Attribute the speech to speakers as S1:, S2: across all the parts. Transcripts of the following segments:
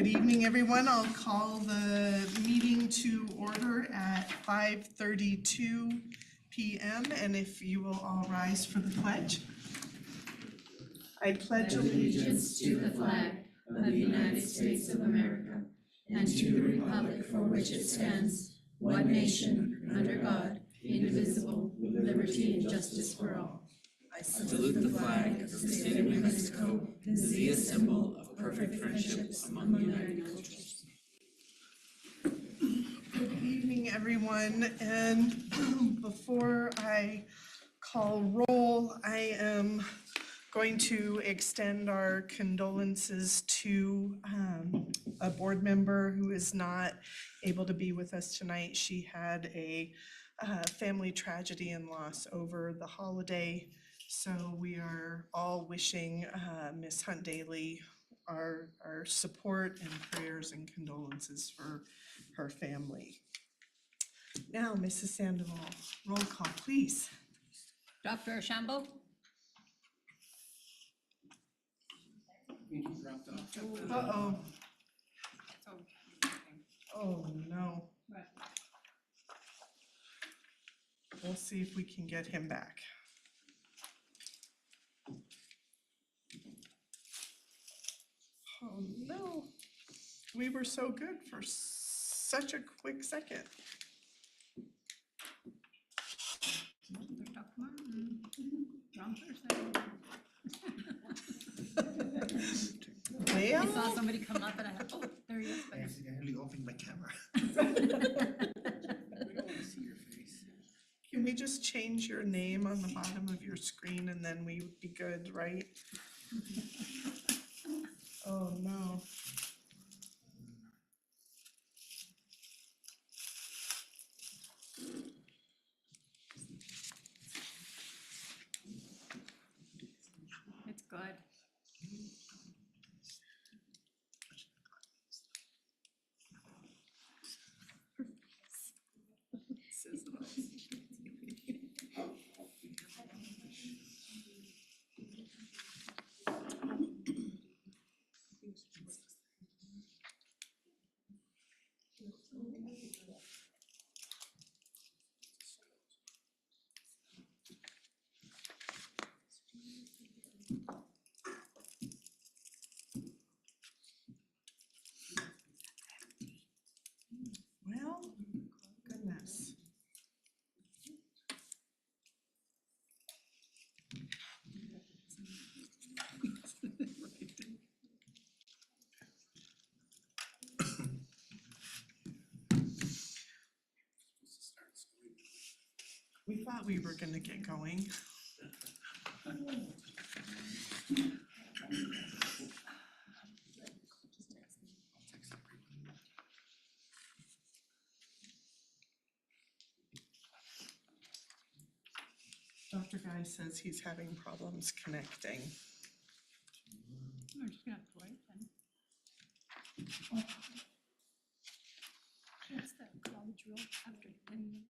S1: Good evening, everyone. I'll call the meeting to order at 5:32 p.m. And if you will all rise for the pledge. I pledge
S2: allegiance to the flag of the United States of America and to the republic for which it stands, one nation, under God, indivisible, with liberty and justice for all. I salute the flag of the state of New Mexico, the symbol of perfect friendship among united cultures.
S1: Good evening, everyone. And before I call roll, I am going to extend our condolences to a board member who is not able to be with us tonight. She had a family tragedy and loss over the holiday. So we are all wishing Miss Hunt Daly our support and prayers and condolences for her family. Now, Mrs. Sandoval, roll call, please.
S2: Dr. Archambault?
S1: Uh-oh. Oh, no. We'll see if we can get him back. Oh, no. We were so good for such a quick second.
S2: I saw somebody come up and I thought, oh, there he is.
S3: I accidentally opened my camera. We don't want to see your face.
S1: Can we just change your name on the bottom of your screen and then we would be good, right? Oh, no.
S2: It's good.
S1: Well, goodness. We thought we were going to get going. Dr. Guy says he's having problems connecting.
S2: I'm just gonna have to wait then. What's the college rule after 10 minutes?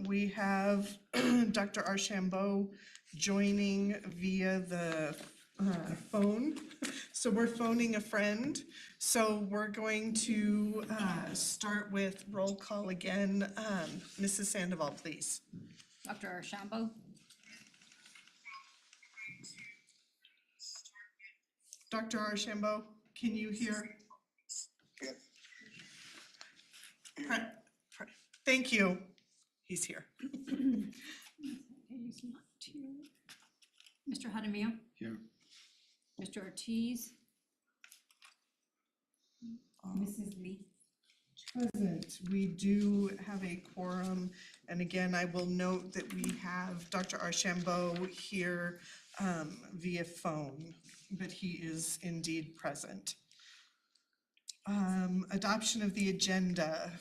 S1: We have Dr. Archambault joining via the phone. So we're phoning a friend. So we're going to start with roll call again. Mrs. Sandoval, please.
S2: Dr. Archambault?
S1: Dr. Archambault, can you hear?
S3: Yeah.
S1: Thank you. He's here.
S2: He's not here. Mr. Jaramillo?
S3: Here.
S2: Mr. Ortiz? Mrs. Lee?
S1: Present. We do have a quorum, and again, I will note that we have Dr. Archambault here via phone, but he is indeed present. Adoption of the agenda.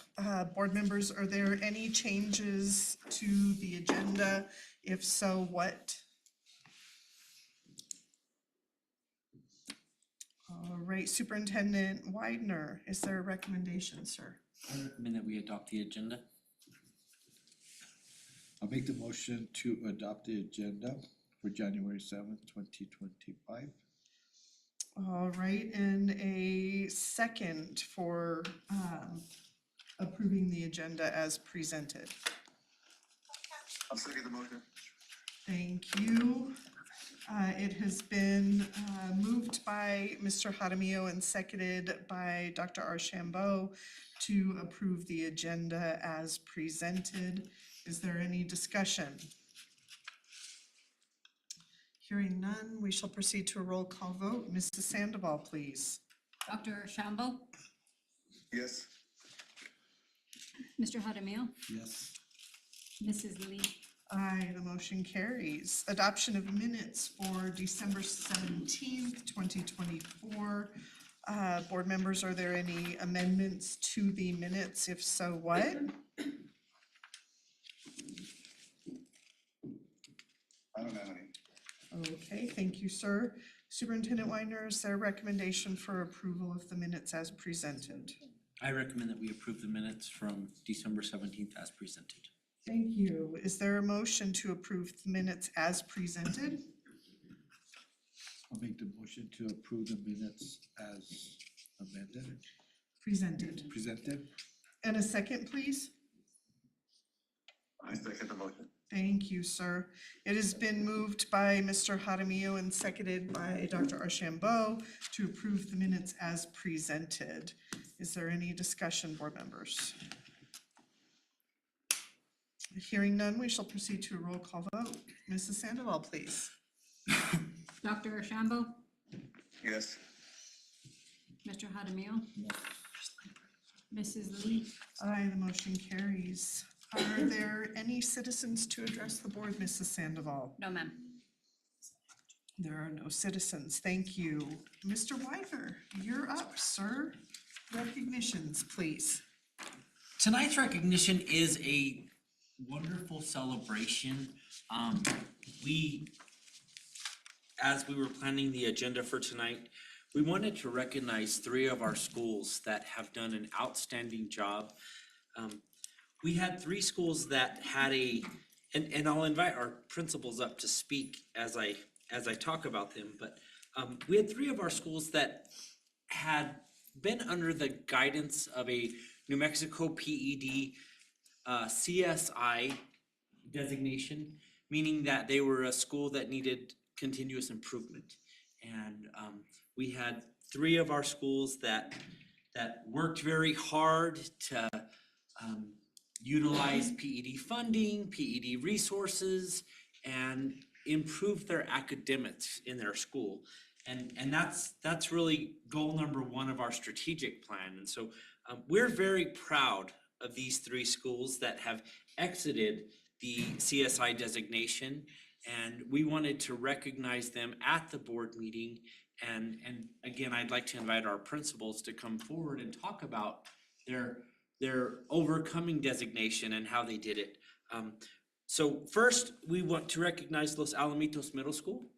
S1: Board members, are there any changes to the agenda? If so, what? All right, Superintendent Widener, is there a recommendation, sir?
S4: I recommend that we adopt the agenda.
S3: I'll make the motion to adopt the agenda for January 7th, 2025.
S1: All right, and a second for approving the agenda as presented.
S3: I'll second the motion.
S1: Thank you. It has been moved by Mr. Jaramillo and seconded by Dr. Archambault to approve the agenda as presented. Is there any discussion? Hearing none, we shall proceed to a roll call vote. Mrs. Sandoval, please.
S2: Dr. Archambault?
S3: Yes.
S2: Mr. Jaramillo?
S3: Yes.
S2: Mrs. Lee?
S1: Aye, the motion carries. Adoption of minutes for December 17th, 2024. Board members, are there any amendments to the minutes? If so, what?
S3: I don't have any.
S1: Okay, thank you, sir. Superintendent Weiner, is there a recommendation for approval of the minutes as presented?
S4: I recommend that we approve the minutes from December 17th as presented.
S1: Thank you. Is there a motion to approve the minutes as presented?
S3: I'll make the motion to approve the minutes as amended, presented.
S1: And a second, please?
S3: I second the motion.
S1: Thank you, sir. It has been moved by Mr. Jaramillo and seconded by Dr. Archambault to approve the minutes as presented. Is there any discussion, board members? Hearing none, we shall proceed to a roll call vote. Mrs. Sandoval, please.
S2: Dr. Archambault?
S3: Yes.
S2: Mr. Jaramillo? Mrs. Lee?
S1: Aye, the motion carries. Are there any citizens to address the board, Mrs. Sandoval?
S2: No, ma'am.
S1: There are no citizens. Thank you. Mr. Widener, you're up, sir. Recognitions, please.
S4: Tonight's recognition is a wonderful celebration. As we were planning the agenda for tonight, we wanted to recognize 3 of our schools that have done an outstanding job. We had 3 schools that had and I'll invite our principals up to speak as I talk about them, but we had 3 of our schools that had been under the guidance of a New Mexico PED CSI designation, meaning that they were a school that needed continuous improvement. And we had 3 of our schools that worked very hard to utilize PED funding, PED resources, and improve their academics in their school. And that's really goal number 1 of our strategic plan. And so we're very proud of these 3 schools that have exited the CSI designation, and we wanted to recognize them at the board meeting. And again, I'd like to invite our principals to come forward and talk about their overcoming designation and how they did it. So first, we want to recognize Los Alamitos Middle School.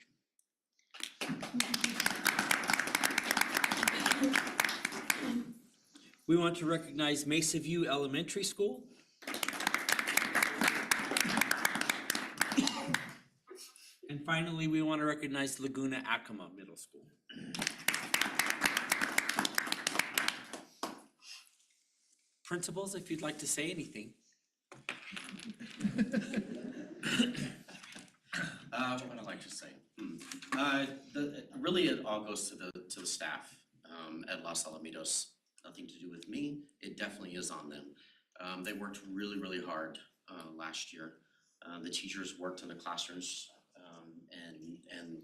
S4: We want to recognize Mesa View Elementary School. And finally, we want to recognize Laguna Acoma Middle School. Principals, if you'd like to say anything.
S5: What would I like to say? Really, it all goes to the staff. at Los Alamitos. Nothing to do with me, it definitely is on them. They worked really, really hard last year. The teachers worked in the classrooms and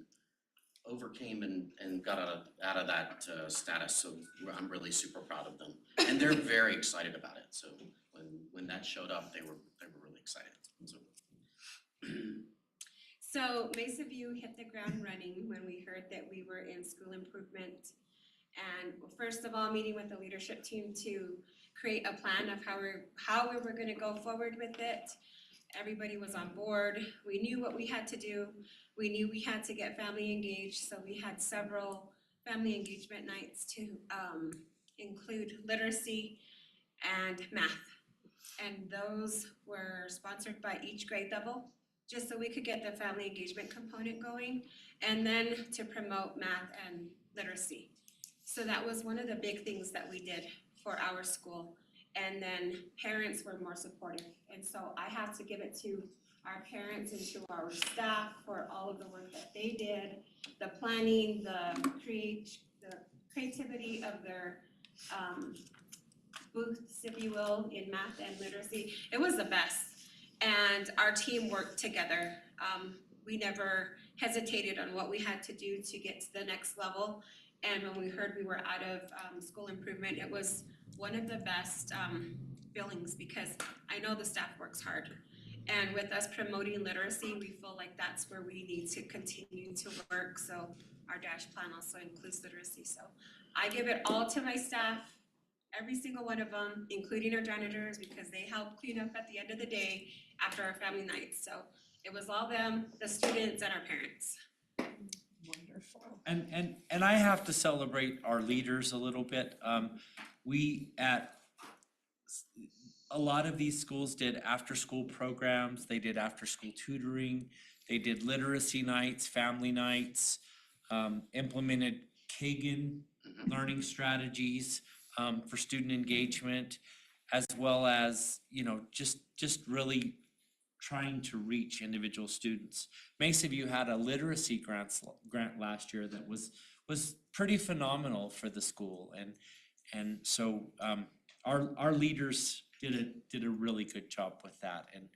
S5: overcame and got out of that status. So I'm really super proud of them, and they're very excited about it. So when that showed up, they were really excited.
S6: So Mesa View hit the ground running when we heard that we were in school improvement. And first of all, meeting with the leadership team to create a plan of how we were gonna go forward with it. Everybody was on board. We knew what we had to do. We knew we had to get family engaged, so we had several family engagement nights to include literacy and math. And those were sponsored by each grade level, just so we could get the family engagement component going, and then to promote math and literacy. So that was one of the big things that we did for our school. And then parents were more supportive. And so I have to give it to our parents and to our staff for all of the work that they did, the planning, the creativity of their booths, if you will, in math and literacy. It was the best. And our team worked together. We never hesitated on what we had to do to get to the next level. And when we heard we were out of school improvement, it was one of the best feelings, because I know the staff works hard. And with us promoting literacy, we feel like that's where we need to continue to work. So our DASH plan also includes literacy. So I give it all to my staff, every single one of them, including our janitors, because they help clean up at the end of the day after our family nights. So it was all them, the students, and our parents.
S1: Wonderful.
S4: And I have to celebrate our leaders a little bit. We at a lot of these schools did after-school programs, they did after-school tutoring, they did literacy nights, family nights, implemented Kagan learning strategies for student engagement, as well as, just really trying to reach individual students. Mesa View had a literacy grant last year that was pretty phenomenal for the school, and so our leaders did a really good job with that. And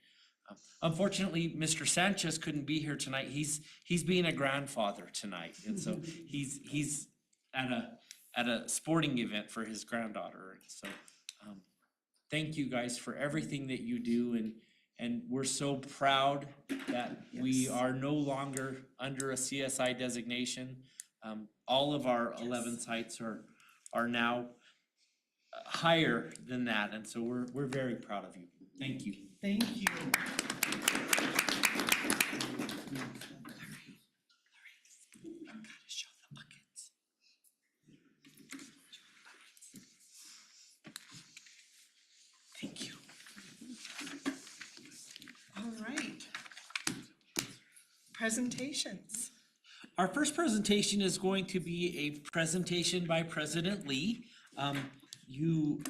S4: unfortunately, Mr. Sanchez couldn't be here tonight. He's being a grandfather tonight, and so he's at a sporting event for his granddaughter. And so thank you guys for everything that you do, and we're so proud that we are no longer under a CSI designation. All of our 11 sites are now higher than that, and so we're very proud of you. Thank you.
S1: Thank you. Thank you. All right. Presentations.
S4: Our first presentation is going to be a presentation by President Lee. You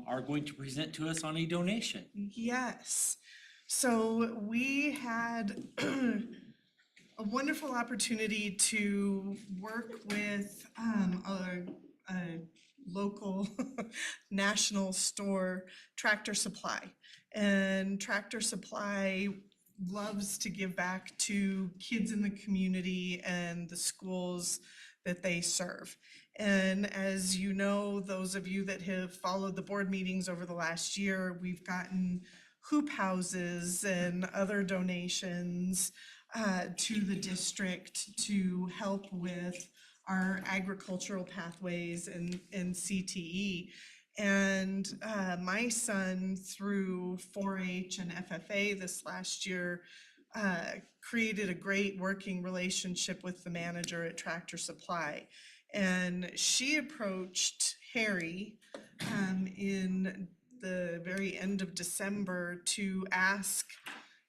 S4: are going to present to us on a donation.
S1: Yes. So we had a wonderful opportunity to work with a local national store, Tractor Supply. And Tractor Supply loves to give back to kids in the community and the schools that they serve. And as you know, those of you that have followed the board meetings over the last year, we've gotten hoop houses and other donations to the district to help with our agricultural pathways and CTE. And my son, through 4-H and FFA this last year, created a great working relationship with the manager at Tractor Supply. And she approached Harry in the very end of December to ask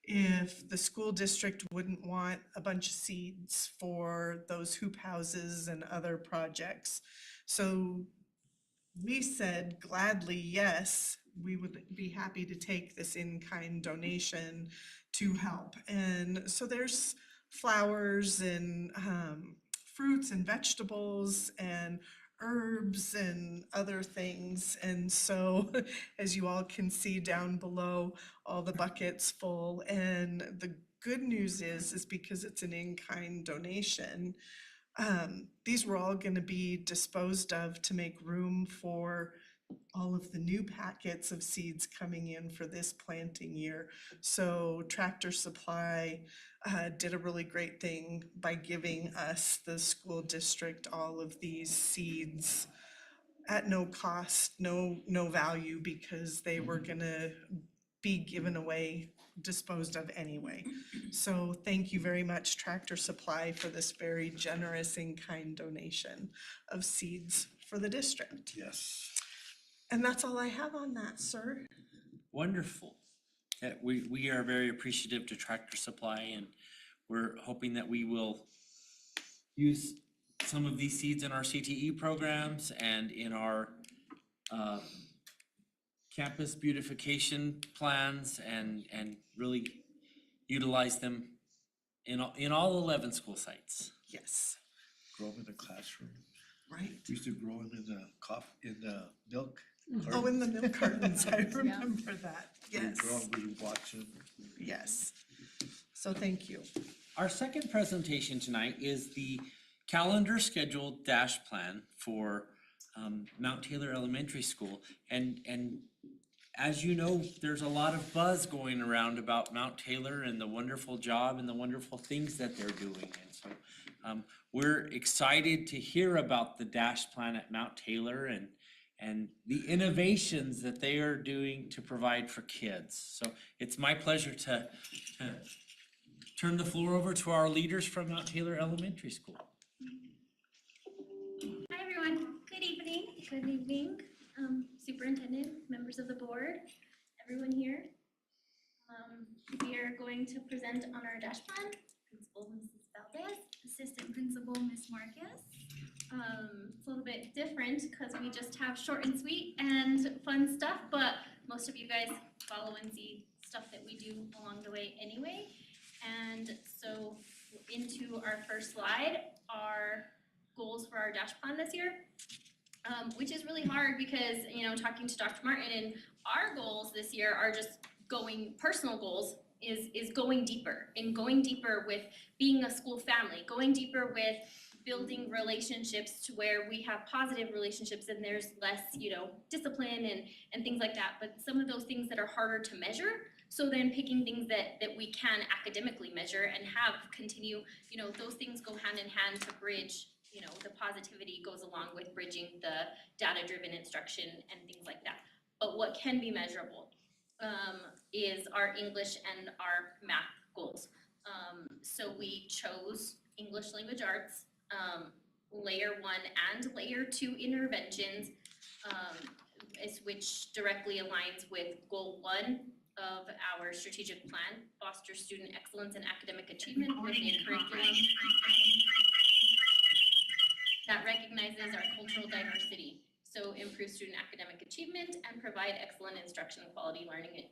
S1: if the school district wouldn't want a bunch of seeds for those hoop houses and other projects. So we said gladly, yes, we would be happy to take this in-kind donation to help. And so there's flowers and fruits and vegetables and herbs and other things. And so, as you all can see down below, all the buckets full. And the good news is because it's an in-kind donation, these were all gonna be disposed of to make room for all of the new packets of seeds coming in for this planting year. So Tractor Supply did a really great thing by giving us, the school district, all of these seeds at no cost, no value, because they were gonna be given away, disposed of anyway. So thank you very much, Tractor Supply, for this very generous in-kind donation of seeds for the district.
S3: Yes.
S1: And that's all I have on that, sir.
S4: Wonderful. We are very appreciative to Tractor Supply, and we're hoping that we will use some of these seeds in our CTE programs and in our campus beautification plans, and really utilize them in all 11 school sites.
S1: Yes,
S3: Grow them in the classroom.
S1: right.
S3: We used to grow them in the milk.
S1: Oh, in the milk cartons, I remember that. Yes,
S3: We watch them.
S1: yes. So thank you.
S4: Our second presentation tonight is the calendar scheduled dash plan for Mount Taylor Elementary School. And as you know, there's a lot of buzz going around about Mount Taylor and the wonderful job and the wonderful things that they're doing. And so we're excited to hear about the dash plan at Mount Taylor and the innovations that they are doing to provide for kids. So it's my pleasure to turn the floor over to our leaders from Mount Taylor Elementary School.
S7: Hi everyone, good evening. Good evening, Superintendent, members of the board, everyone here. We are going to present on our dash plan. Principal Mrs. Valdez, Assistant Principal Ms. Marcus. It's a little bit different because we just have short and sweet and fun stuff, but most of you guys follow and see stuff that we do along the way anyway. And so into our first slide are goals for our dash plan this year, which is really hard because, talking to Dr. Martin, and our goals this year are just personal goals is going deeper, and going deeper with being a school family, going deeper with building relationships to where we have positive relationships and there's less, discipline and things like that. But some of those things that are harder to measure, so then picking things that we can academically measure and have continue, those things go hand in hand to bridge, the positivity goes along with bridging the data-driven instruction and things like that. But what can be measurable is our English and our math goals. So we chose English language arts, layer 1 and layer 2 interventions, which directly aligns with goal 1 of our strategic plan, foster student excellence and academic achievement with a curriculum that recognizes our cultural diversity. So improve student academic achievement and provide excellent instruction and quality learning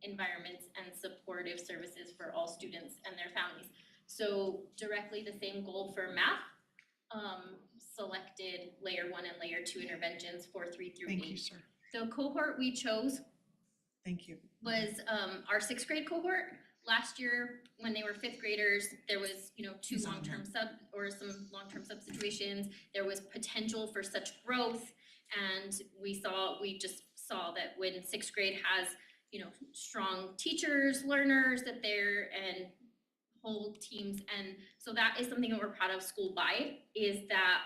S7: environments and supportive services for all students and their families. So directly the same goal for math, selected layer 1 and layer 2 interventions for 3 through 8.
S1: Thank you, sir.
S7: The cohort we chose
S1: Thank you.
S7: was our 6th grade cohort. Last year, when they were 5th graders, there was, some long-term sub situations. There was potential for such growth, and we just saw that when 6th grade has, strong teachers, learners, and whole teams, and so that is something that we're proud of school-wide, is that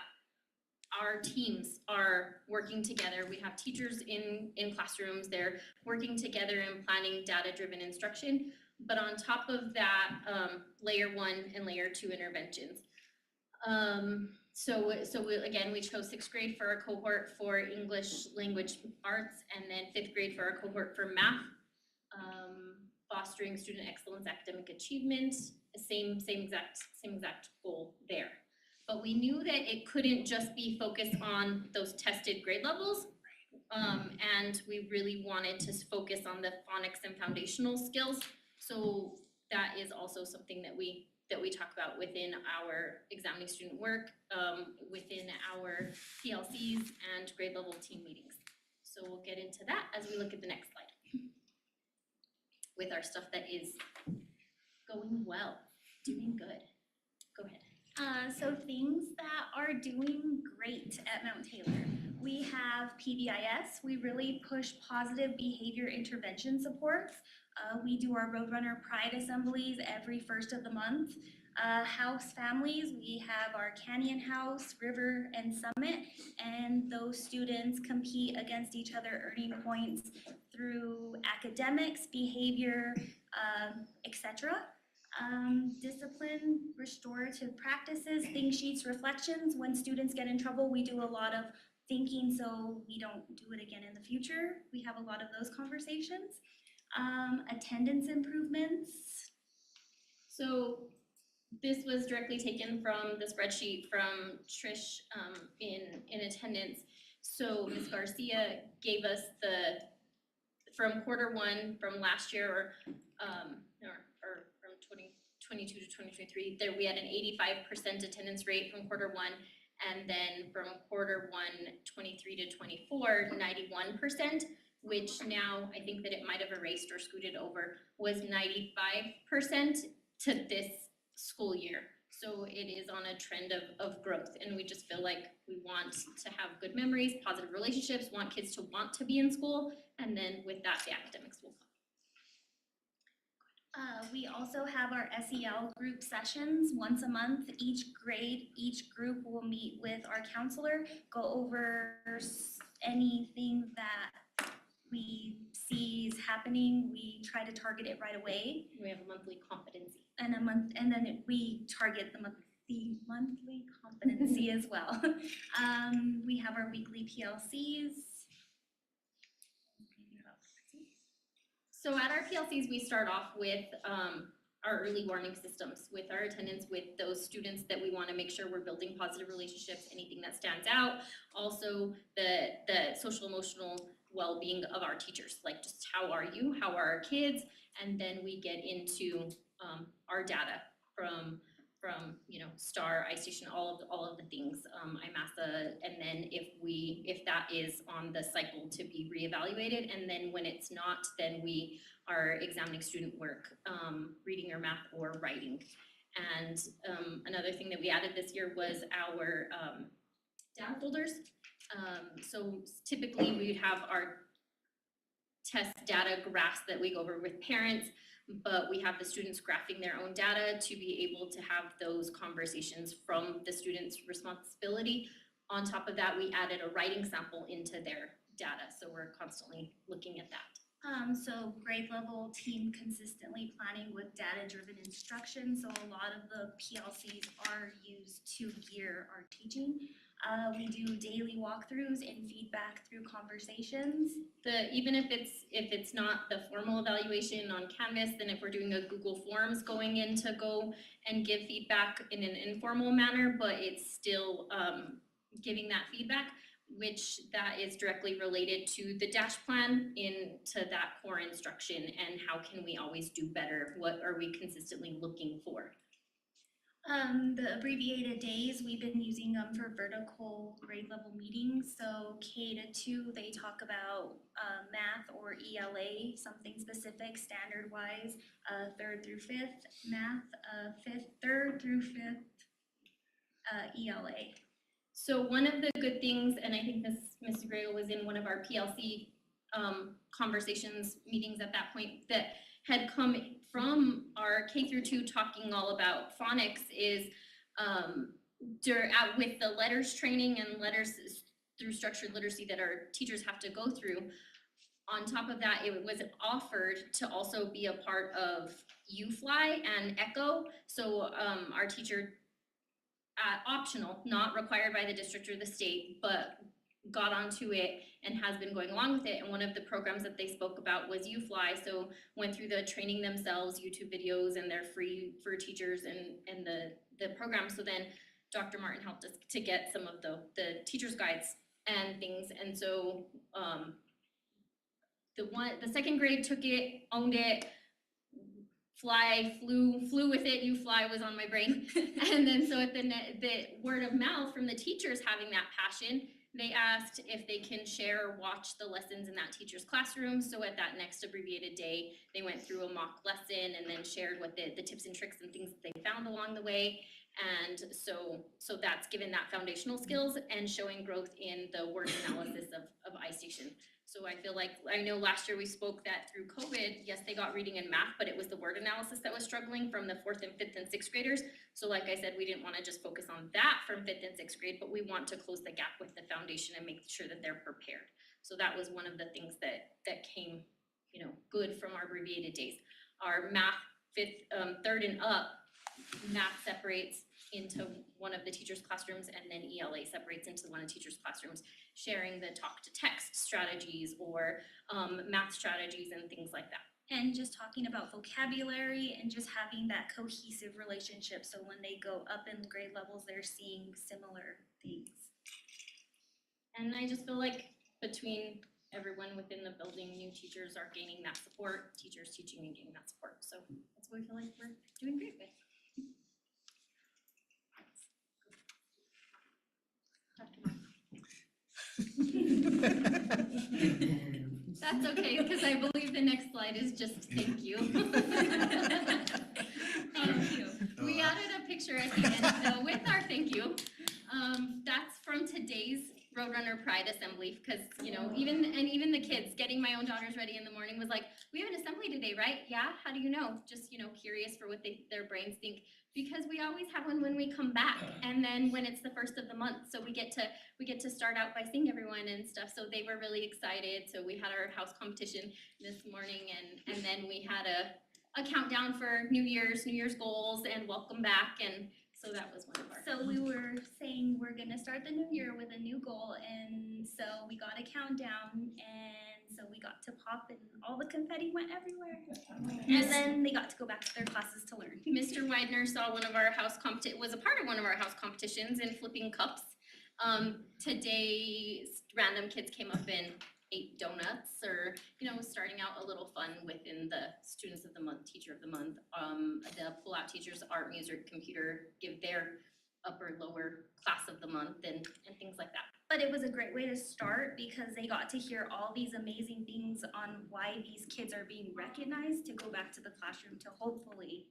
S7: our teams are working together. We have teachers in classrooms, they're working together and planning data-driven instruction. But on top of that, layer 1 and layer 2 interventions. So we chose 6th grade for our cohort for English language arts, and then 5th grade for our cohort for math, fostering student excellence, academic achievement, same exact goal there. But we knew that it couldn't just be focused on those tested grade levels. And we really wanted to focus on the phonics and foundational skills. So that is also something that we that we talk about within our examining student work, within our PLCs and grade level team meetings. So we'll get into that as we look at the next slide. With our stuff that is going well, doing good. Go ahead.
S8: So things that are doing great at Mount Taylor. We have PBIS. We really push positive behavior intervention supports. We do our Roadrunner Pride assemblies every first of the month. House families, we have our Canyon House, River, and Summit, and those students compete against each other, earning points through academics, behavior, etc. Discipline, restorative practices, think sheets, reflections. When students get in trouble, we do a lot of thinking so we don't do it again in the future. We have a lot of those conversations. Attendance improvements.
S7: So this was directly taken from the spreadsheet from Trish in attendance. So Ms. Garcia gave us from Q1 from last year or from 2022 to 2023, there we had an 85% attendance rate from Q1, and then from Q1 23 to 24, 91%, which now I think that it might have erased or scooted over, was 95% to this school year. So it is on a trend of growth, and we just feel like we want to have good memories, positive relationships, want kids to want to be in school, and then with that, the academics will come.
S8: We also have our SEL group sessions once a month. Each grade, each group will meet with our counselor, go over anything that we see is happening. We try to target it right away.
S7: We have a monthly competency.
S8: And then we target the monthly competency as well. We have our weekly PLCs.
S7: So at our PLCs, we start off with our early warning systems, with our attendance, with those students that we want to make sure we're building positive relationships, anything that stands out. Also, the social emotional well-being of our teachers, like just how are you, how are our kids, and then we get into our data from STAR, iStation, all of the things, IMASA, and then if that is on the cycle to be reevaluated, and then when it's not, then we are examining student work, reading or math or writing. And another thing that we added this year was our data folders. So typically we have our test data graphs that we go over with parents, but we have the students graphing their own data to be able to have those conversations from the students' responsibility. On top of that, we added a writing sample into their data, so we're constantly looking at that.
S8: So grade level team consistently planning with data-driven instruction. So a lot of the PLCs are used to gear our teaching. We do daily walkthroughs and feedback through conversations.
S7: Even if it's not the formal evaluation on Canvas, then if we're doing a Google Forms going in to go and give feedback in an informal manner, but it's still giving that feedback, which that is directly related to the dash plan into that core instruction and how can we always do better? What are we consistently looking for?
S8: The abbreviated days, we've been using them for vertical grade level meetings. So K to 2, they talk about math or ELA, something specific, standard wise, 3rd through 5th, math, 3rd through 5th, ELA.
S7: So one of the good things, and I think Ms. Grego was in one of our PLC conversations, meetings at that point, that had come from our K through 2 talking all about phonics is with the letters training and letters through structured literacy that our teachers have to go through. On top of that, it was offered to also be a part of UFly and ECHO. So our teacher, optional, not required by the district or the state, but got onto it and has been going along with it. And one of the programs that they spoke about was UFly. So went through the training themselves, YouTube videos, and they're free for teachers and the program. So then Dr. Martin helped us to get some of the teacher's guides and things. And so the 2nd grade took it, owned it,
S8: flew with it, you fly was on my brain. And then so at the word of mouth from the teachers having that passion, they asked if they can share or watch the lessons in that teacher's classroom. So at that next abbreviated day, they went through a mock lesson and then shared what the tips and tricks and things that they found along the way. And so that's given that foundational skills and showing growth in the word analysis of iStation. So I feel like, I know last year we spoke that through COVID, yes, they got reading and math, but it was the word analysis that was struggling from the 4th and 5th and 6th graders. So like I said, we didn't want to just focus on that from 5th and 6th grade, but we want to close the gap with the foundation and make sure that they're prepared. So that was one of the things that came, good from our abbreviated days. Our math 3rd and up, math separates into one of the teacher's classrooms, and then ELA separates into one of the teacher's classrooms, sharing the talk to text strategies or math strategies and things like that.
S7: And just talking about vocabulary and just having that cohesive relationship, so when they go up in grade levels, they're seeing similar things.
S8: And I just feel like between everyone within the building, new teachers are gaining that support, teachers teaching and gaining that support. So that's what we feel like we're doing great with. That's okay, because I believe the next slide is just thank you. Thank you. We added a picture at the end though with our thank you. That's from today's Roadrunner Pride Assembly, because even the kids, getting my own daughters ready in the morning was like, we have an assembly today, right? Yeah, how do you know? Just curious for what their brains think, because we always have one when we come back, and then when it's the first of the month, so we get to start out by seeing everyone and stuff. So they were really excited. So we had our house competition this morning, and then we had a countdown for New Year's goals and welcome back, and so that was one of our.
S7: So we were saying we're gonna start the new year with a new goal, and so we got a countdown, and so we got to pop, and all the confetti went everywhere. And then they got to go back to their classes to learn.
S8: Mr. Widener saw one of our was a part of one of our house competitions in flipping cups. Today, random kids came up and ate donuts, or starting out a little fun within the students of the month, teacher of the month. The pull-out teachers, art, music, computer, give their upper, lower class of the month and things like that.
S7: But it was a great way to start, because they got to hear all these amazing things on why these kids are being recognized, to go back to the classroom to hopefully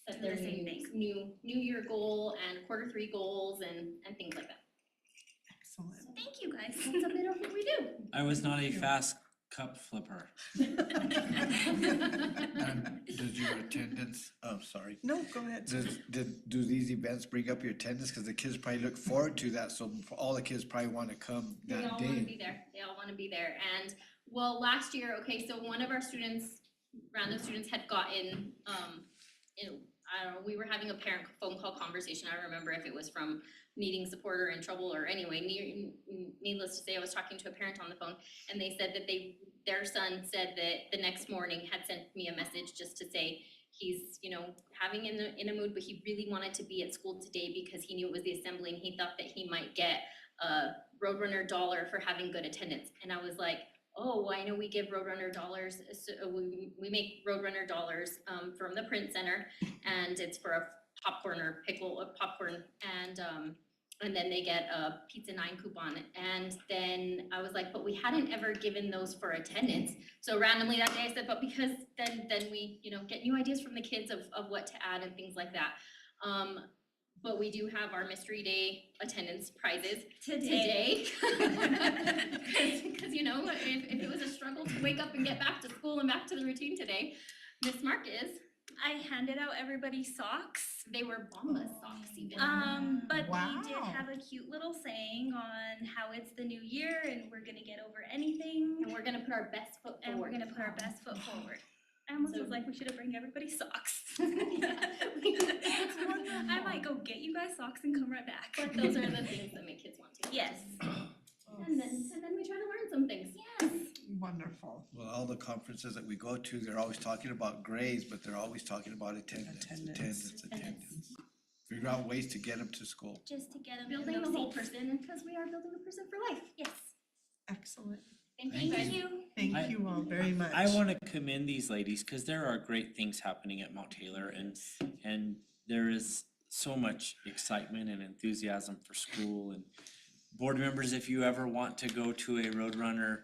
S8: Set
S7: do
S8: their
S7: the same thing.
S8: new year goal and Q3 goals and things like that.
S1: Excellent.
S7: So thank you guys, that's a bit of what we do.
S4: I was not a fast cup flipper.
S3: And does your attendance, sorry,
S1: No, go ahead.
S3: do these events bring up your attendance? Cause the kids probably look forward to that, so all the kids probably wanna come
S8: They
S3: that
S8: all wanna
S3: day.
S8: be there, they all wanna be there, and, well, last year, okay, so one of our students, random students had gotten, I don't know, we were having a parent phone call conversation, I remember if it was from needing support or in trouble, or anyway, needless to say, I was talking to a parent on the phone, and they said that their son said that the next morning had sent me a message just to say he's, having in a mood, but he really wanted to be at school today because he knew it was the assembly and he thought that he might get a Roadrunner dollar for having good attendance. And I was like, oh, well, I know we give Roadrunner dollars, so we make Roadrunner dollars from the print center, and it's for a popcorn or popcorn, and then they get a Pizza 9 coupon. And then I was like, but we hadn't ever given those for attendance. So randomly that day I said, but because then we, get new ideas from the kids of what to add and things like that. But we do have our Mystery Day attendance prizes today. Because, if it was a struggle to wake up and get back to school and back to the routine today, Miss Marcus,
S7: I handed out everybody socks.
S8: they were bombless socks even.
S7: But
S1: Wow.
S7: they did have a cute little saying on how it's the new year and we're gonna get over anything,
S8: And we're gonna put our best foot
S7: and we're
S8: forward.
S7: gonna put our best foot forward. I almost was like, we should have bring everybody socks. I might go get you guys socks and come right back.
S8: But those are the things that make kids want to.
S7: Yes.
S8: And then we try to learn some things.
S7: Yes.
S1: Wonderful.
S3: Well, all the conferences that we go to, they're always talking about grades, but they're always talking about attendance. Figure out ways to get them to school.
S7: Just to get them.
S8: Building the whole person, because we are building a person for life.
S7: Yes.
S1: Excellent.
S8: And
S3: Thank
S8: thank
S3: you.
S8: you.
S1: Thank you all very much.
S4: I wanna commend these ladies, cause there are great things happening at Mount Taylor and there is so much excitement and enthusiasm for school and board members, if you ever want to go to a Roadrunner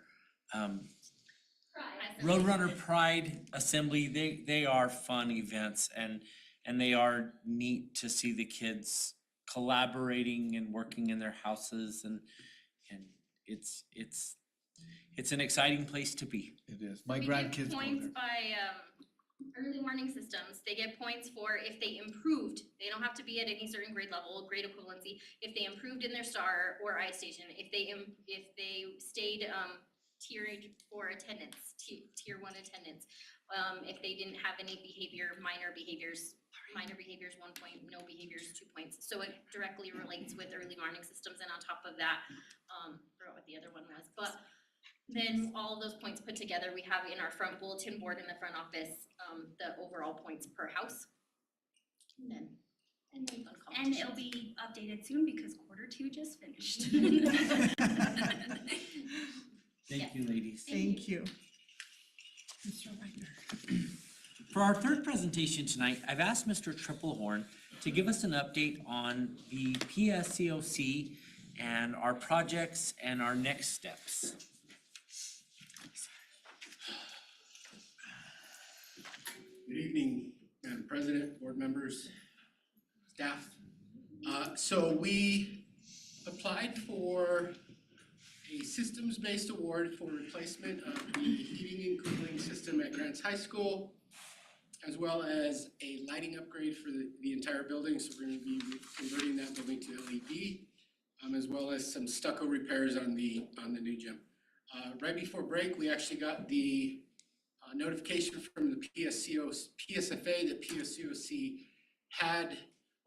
S4: Pride Assembly, they are fun events and they are neat to see the kids collaborating and working in their houses and it's an exciting place to be.
S3: It is.
S2: So
S3: My
S2: we give
S3: grandkids go
S2: points
S3: there.
S2: by early warning systems. They get points for if they improved. They don't have to be at any certain grade level, grade equivalency. If they improved in their STAR or I station, if they stayed tiered for attendance, tier 1 attendance. If they didn't have any minor behaviors 1 point, no behaviors 2 points. So it directly relates with early warning systems, and on top of that, I forgot what the other one was, but then all of those points put together, we have in our front bulletin board in the front office, the overall points per house. And then
S8: And it'll be updated soon because Q2 just finished.
S4: Thank you, ladies.
S1: Thank you. Mr. Wagner.
S4: For our third presentation tonight, I've asked Mr. Triplehorn to give us an update on the PSCOC and our projects and our next steps.
S9: Good evening, Madam President, board members, staff. So we applied for a systems-based award for replacement of the heating and cooling system at Grants High School, as well as a lighting upgrade for the entire building. So we're gonna be converting that building to LED, as well as some stucco repairs on the new gym. Right before break, we actually got the notification from the PSFA that PSCOC had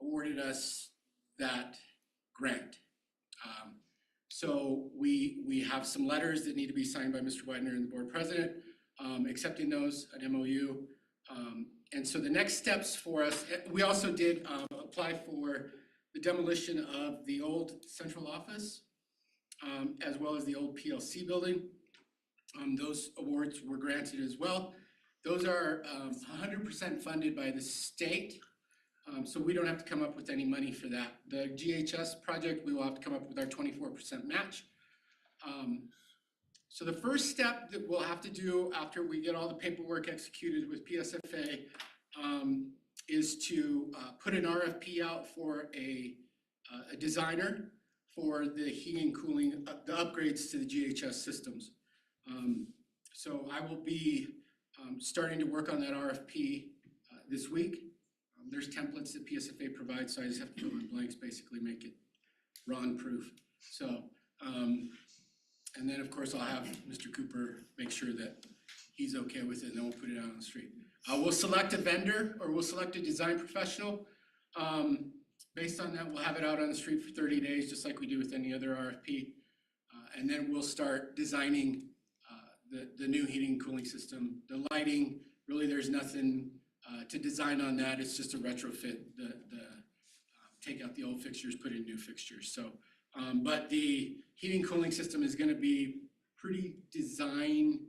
S9: awarded us that grant. So we have some letters that need to be signed by Mr. Widener and the board president, accepting those, an MOU. And so the next steps for us, we also did apply for the demolition of the old central office, as well as the old PLC building. Those awards were granted as well. Those are 100% funded by the state, so we don't have to come up with any money for that. The GHS project, we will have to come up with our 24% match. So the first step that we'll have to do after we get all the paperwork executed with PSFA is to put an RFP out for a designer for the heating and cooling, the upgrades to the GHS systems. So I will be starting to work on that RFP this week. There's templates that PSFA provides, so I just have to fill in blanks, basically make it Ron proof. So, and then of course I'll have Mr. Cooper make sure that he's okay with it, and then we'll put it out on the street. We'll select a vendor, or we'll select a design professional. Based on that, we'll have it out on the street for 30 days, just like we do with any other RFP. And then we'll start designing the new heating and cooling system. The lighting, really there's nothing to design on that. It's just a retrofit, take out the old fixtures, put in new fixtures. So, but the heating and cooling system is gonna be pretty design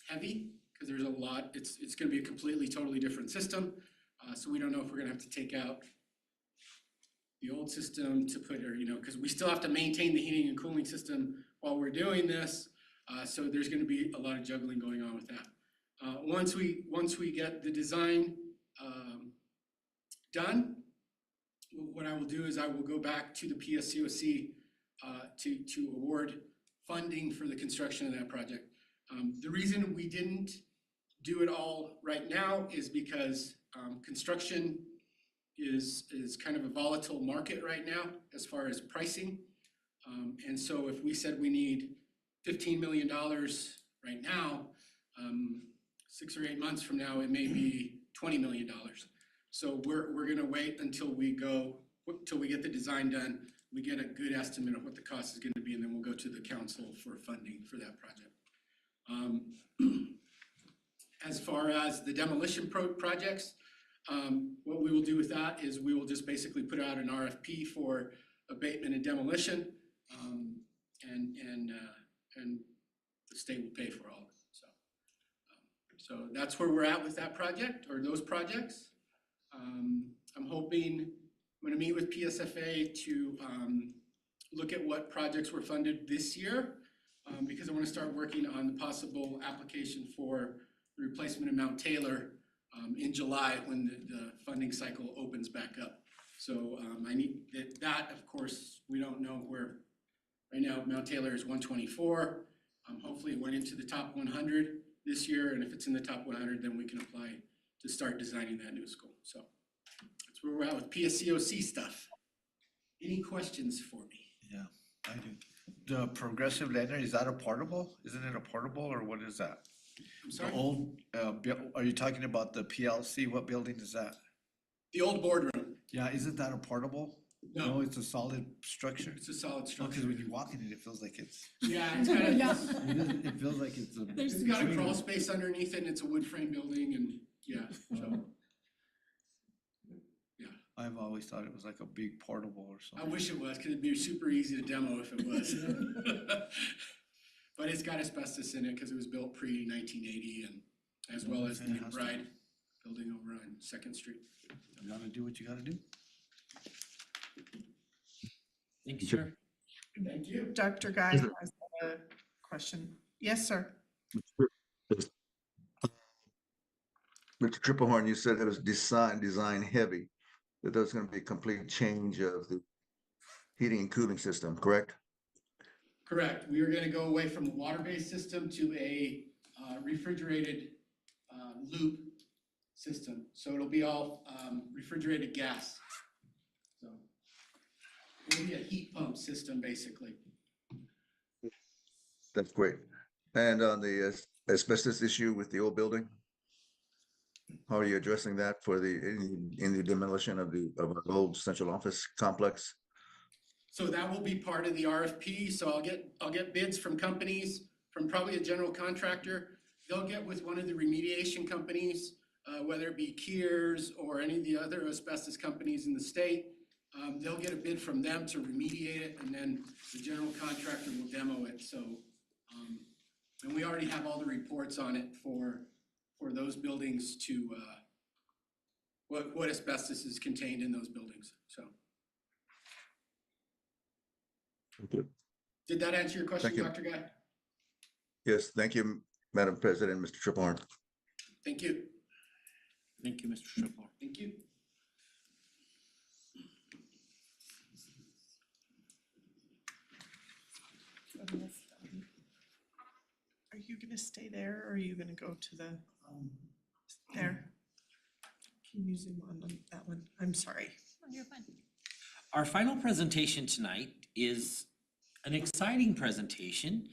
S9: heavy, because there's a lot, it's gonna be a completely, totally different system. So we don't know if we're gonna have to take out the old system to put, or, because we still have to maintain the heating and cooling system while we're doing this. So there's gonna be a lot of juggling going on with that. Once we get the design done, what I will do is I will go back to the PSCOC to award funding for the construction of that project. The reason we didn't do it all right now is because construction is kind of a volatile market right now as far as pricing. And so if we said we need $15 million right now, 6 or 8 months from now, it may be $20 million. So we're gonna wait until we get the design done, we get a good estimate of what the cost is gonna be, and then we'll go to the council for funding for that project. As far as the demolition projects, what we will do with that is we will just basically put out an RFP for abatement and demolition, and the state will pay for all of it, so. So that's where we're at with that project, or those projects. I'm hoping, I'm gonna meet with PSFA to look at what projects were funded this year, because I wanna start working on the possible application for the replacement of Mount Taylor in July when the funding cycle opens back up. So I need, that of course, we don't know where, right now Mount Taylor is 124. Hopefully it went into the top 100 this year, and if it's in the top 100, then we can apply to start designing that new school. So that's where we're at with PSCOC stuff. Any questions for me?
S3: Yeah, I do. The progressive lantern, is that a portable? Isn't it a portable or what is that?
S9: I'm
S3: The
S9: sorry?
S3: old, are you talking about the PLC? What building is that?
S9: The old boardroom.
S3: Yeah, isn't that a portable?
S9: No.
S3: It's a solid structure.
S9: It's a solid
S3: Because
S9: structure.
S3: when you walk in it, it feels like it's,
S9: Yeah, it's kind of,
S3: it feels like it's a.
S9: it's got a crawl space underneath it, and it's a wood frame building, and yeah, so.
S3: I've always thought it was like a big portable or
S9: I
S3: something.
S9: wish it was, because it'd be super easy to demo if it was. But it's got asbestos in it because it was built pre-1980, and as well as the
S3: It has to.
S9: McBride building over on Second Street.
S3: You gotta do what you gotta do.
S4: Thank you, sir.
S9: Thank you.
S1: Dr. Guy has a question. Yes, sir.
S10: Mr. Triplehorn, you said it was design heavy, that there's gonna be a complete change of the heating and cooling system, correct?
S9: Correct. We are gonna go away from a water-based system to a refrigerated loop system. So it'll be all refrigerated gas. So it'll be a heat pump system, basically.
S10: That's great. And on the asbestos issue with the old building? How are you addressing that for in the demolition of our old central office complex?
S9: So that will be part of the RFP, so I'll get bids from companies, from probably a general contractor. They'll get with one of the remediation companies, whether it be Kears or any of the other asbestos companies in the state. They'll get a bid from them to remediate it, and then the general contractor will demo it, so. And we already have all the reports on it for those buildings to, what asbestos is contained in those buildings, so.
S10: Good.
S9: Did that answer your question,
S10: Thank you.
S9: Dr. Guy?
S10: Yes, thank you, Madam President, Mr. Triplehorn.
S9: Thank you.
S4: Thank you, Mr. Triplehorn.
S9: Thank you.
S1: Are you gonna stay there or are you gonna go to the, there? Can you zoom on that one? I'm sorry.
S2: You're fine.
S4: Our final presentation tonight is an exciting presentation.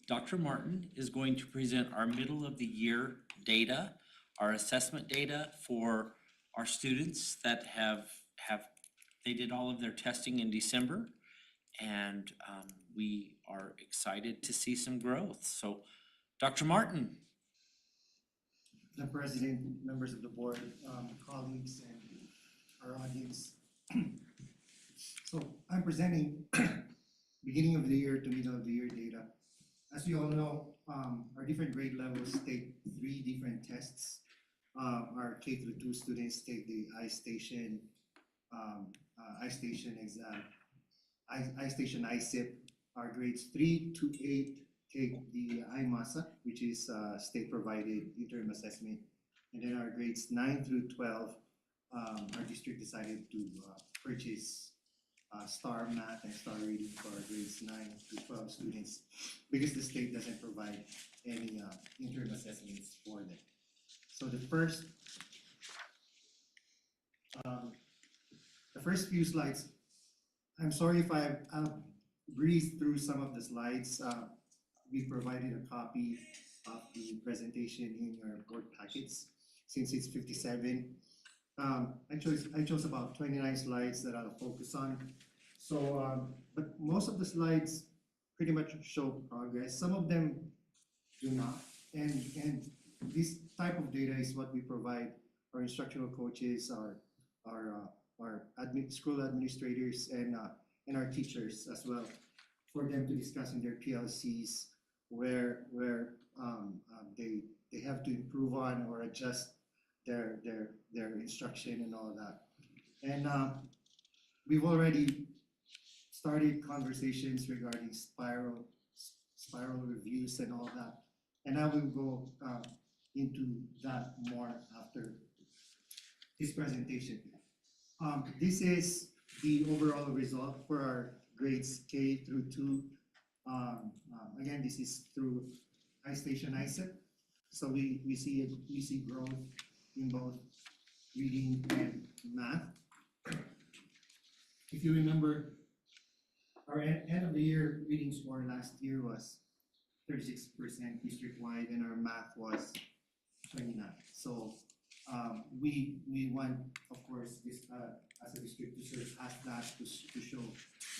S4: Dr. Martin is going to present our middle of the year data, our assessment data for our students that they did all of their testing in December. And we are excited to see some growth. So, Dr. Martin.
S11: The president, members of the board, colleagues, and our audience. So I'm presenting beginning of the year to middle of the year data. As you all know, our different grade levels take 3 different tests. Our K through 2 students take the iStation exam, iStation ISIP. Our grades 3 to 8 take the IMASA, which is state provided interim assessment. And then our grades 9 through 12, our district decided to purchase STAR Math and STAR Reading for our grades 9 to 12 students because the state doesn't provide any interim assessments for them. So the first few slides, I'm sorry if I've breezed through some of the slides. We provided a copy of the presentation in your board packets since it's 57. I chose about 29 slides that I'll focus on. So, but most of the slides pretty much show progress. Some of them do not. And this type of data is what we provide our instructional coaches, our school administrators, and our teachers as well, for them to discuss in their PLCs they have to improve on or adjust their instruction and all that. And we've already started conversations regarding spiral reviews and all that. And I will go into that more after this presentation. This is the overall result for our grades K through 2. Again, this is through iStation ISEP. So we see growth in both reading and math. If you remember, our end of the year reading score last year was 36% district-wide, and our math was 29. So we want, of course, this as a district to surpass that to show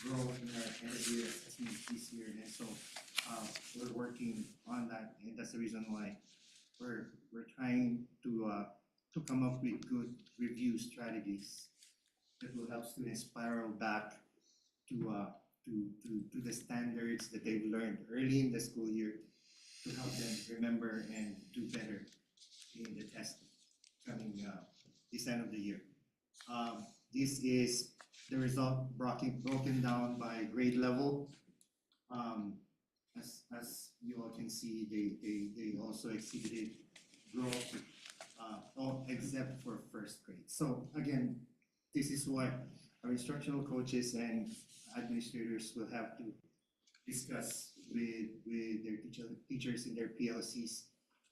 S11: growth in our end of the year assessment this year. And so we're working on that, and that's the reason why we're trying to come up with good review strategies that will help students spiral back to the standards that they've learned early in the school year to help them remember and do better in the test coming this end of the year. This is the result broken down by grade level. As you all can see, they also exhibited growth, except for first grade. So again, this is what our instructional coaches and administrators will have to discuss with their teachers in their PLCs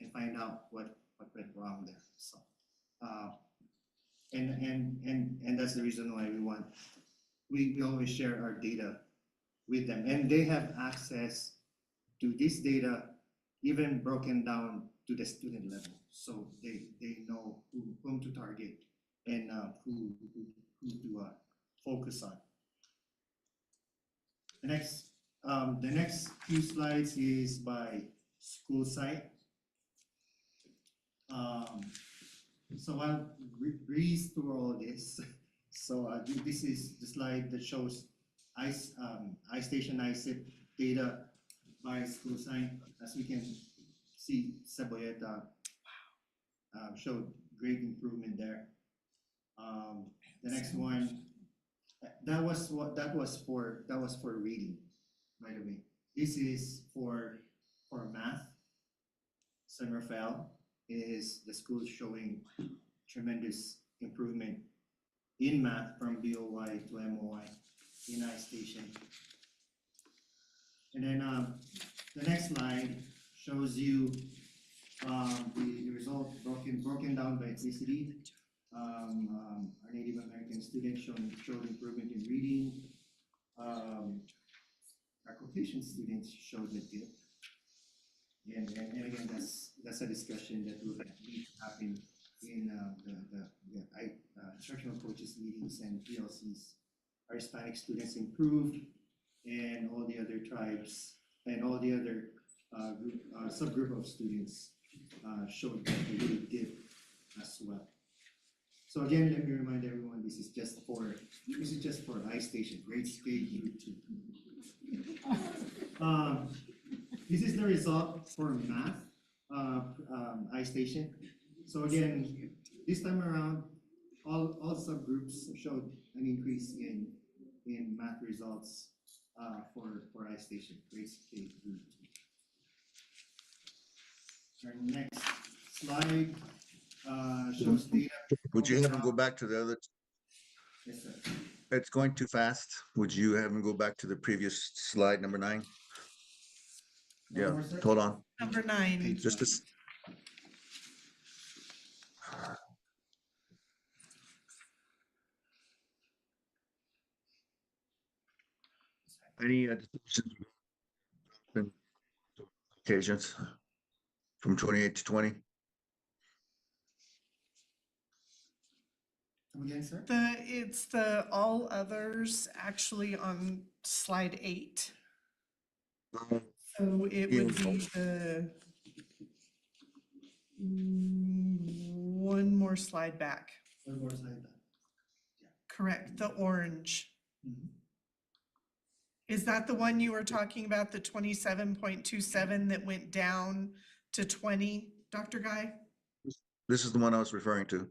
S11: and find out what went wrong there. So and that's the reason why we always share our data with them, and they have access to this data even broken down to the student level, so they know whom to target and who to focus on. The next few slides is by school site. So I'll breeze through all this. So this is the slide that shows iStation ISIP data by school site. As we can see, Cibola showed great improvement there. The next one, that was for reading, by the way. This is for math. San Rafael is the school showing tremendous improvement in math from BOY to MOY in iStation. And then the next slide shows you the result broken down by ethnicity. Our Native American students showed improvement in reading. Our Caucasian students showed a dip. And again, that's a discussion that will need to happen in the instructional coaches meetings and PLCs. Our Hispanic students improved, and all the other tribes and all the other subgroup of students showed that they really did as well. So again, let me remind everyone, this is just for iStation, grades K through 2. This is the result for math, iStation. So again, this time around, all subgroups showed an increase in math results for iStation, grades K through 2. Our next slide shows data.
S10: Would you have them go back to the other?
S11: Yes, sir.
S10: It's going too fast. Would you have them go back to the previous slide, number 9?
S11: One
S10: Yeah,
S11: more, sir?
S10: hold on.
S1: Number 9.
S10: Just this. Any occasions from 28 to 20?
S11: Come again, sir?
S1: It's the all others actually on slide 8. So it would be the one more slide back.
S11: One more slide back.
S1: Correct, the orange.
S11: Mhm.
S1: Is that the one you were talking about, the 27.27 that went down to 20, Dr. Guy?
S10: This is the one I was referring to.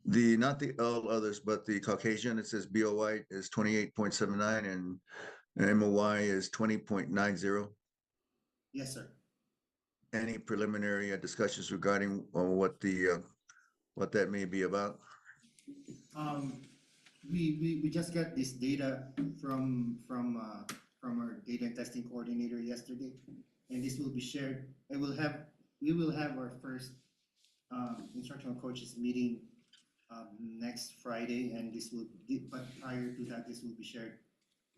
S10: Not the all others, but the Caucasian, it says BOY is 28.79 and MOY is 20.90.
S11: Yes, sir.
S10: Any preliminary discussions regarding what that may be about?
S11: We just got this data from our data and testing coordinator yesterday, and this will be shared. We will have our first instructional coaches meeting next Friday, and but prior to that, this will be shared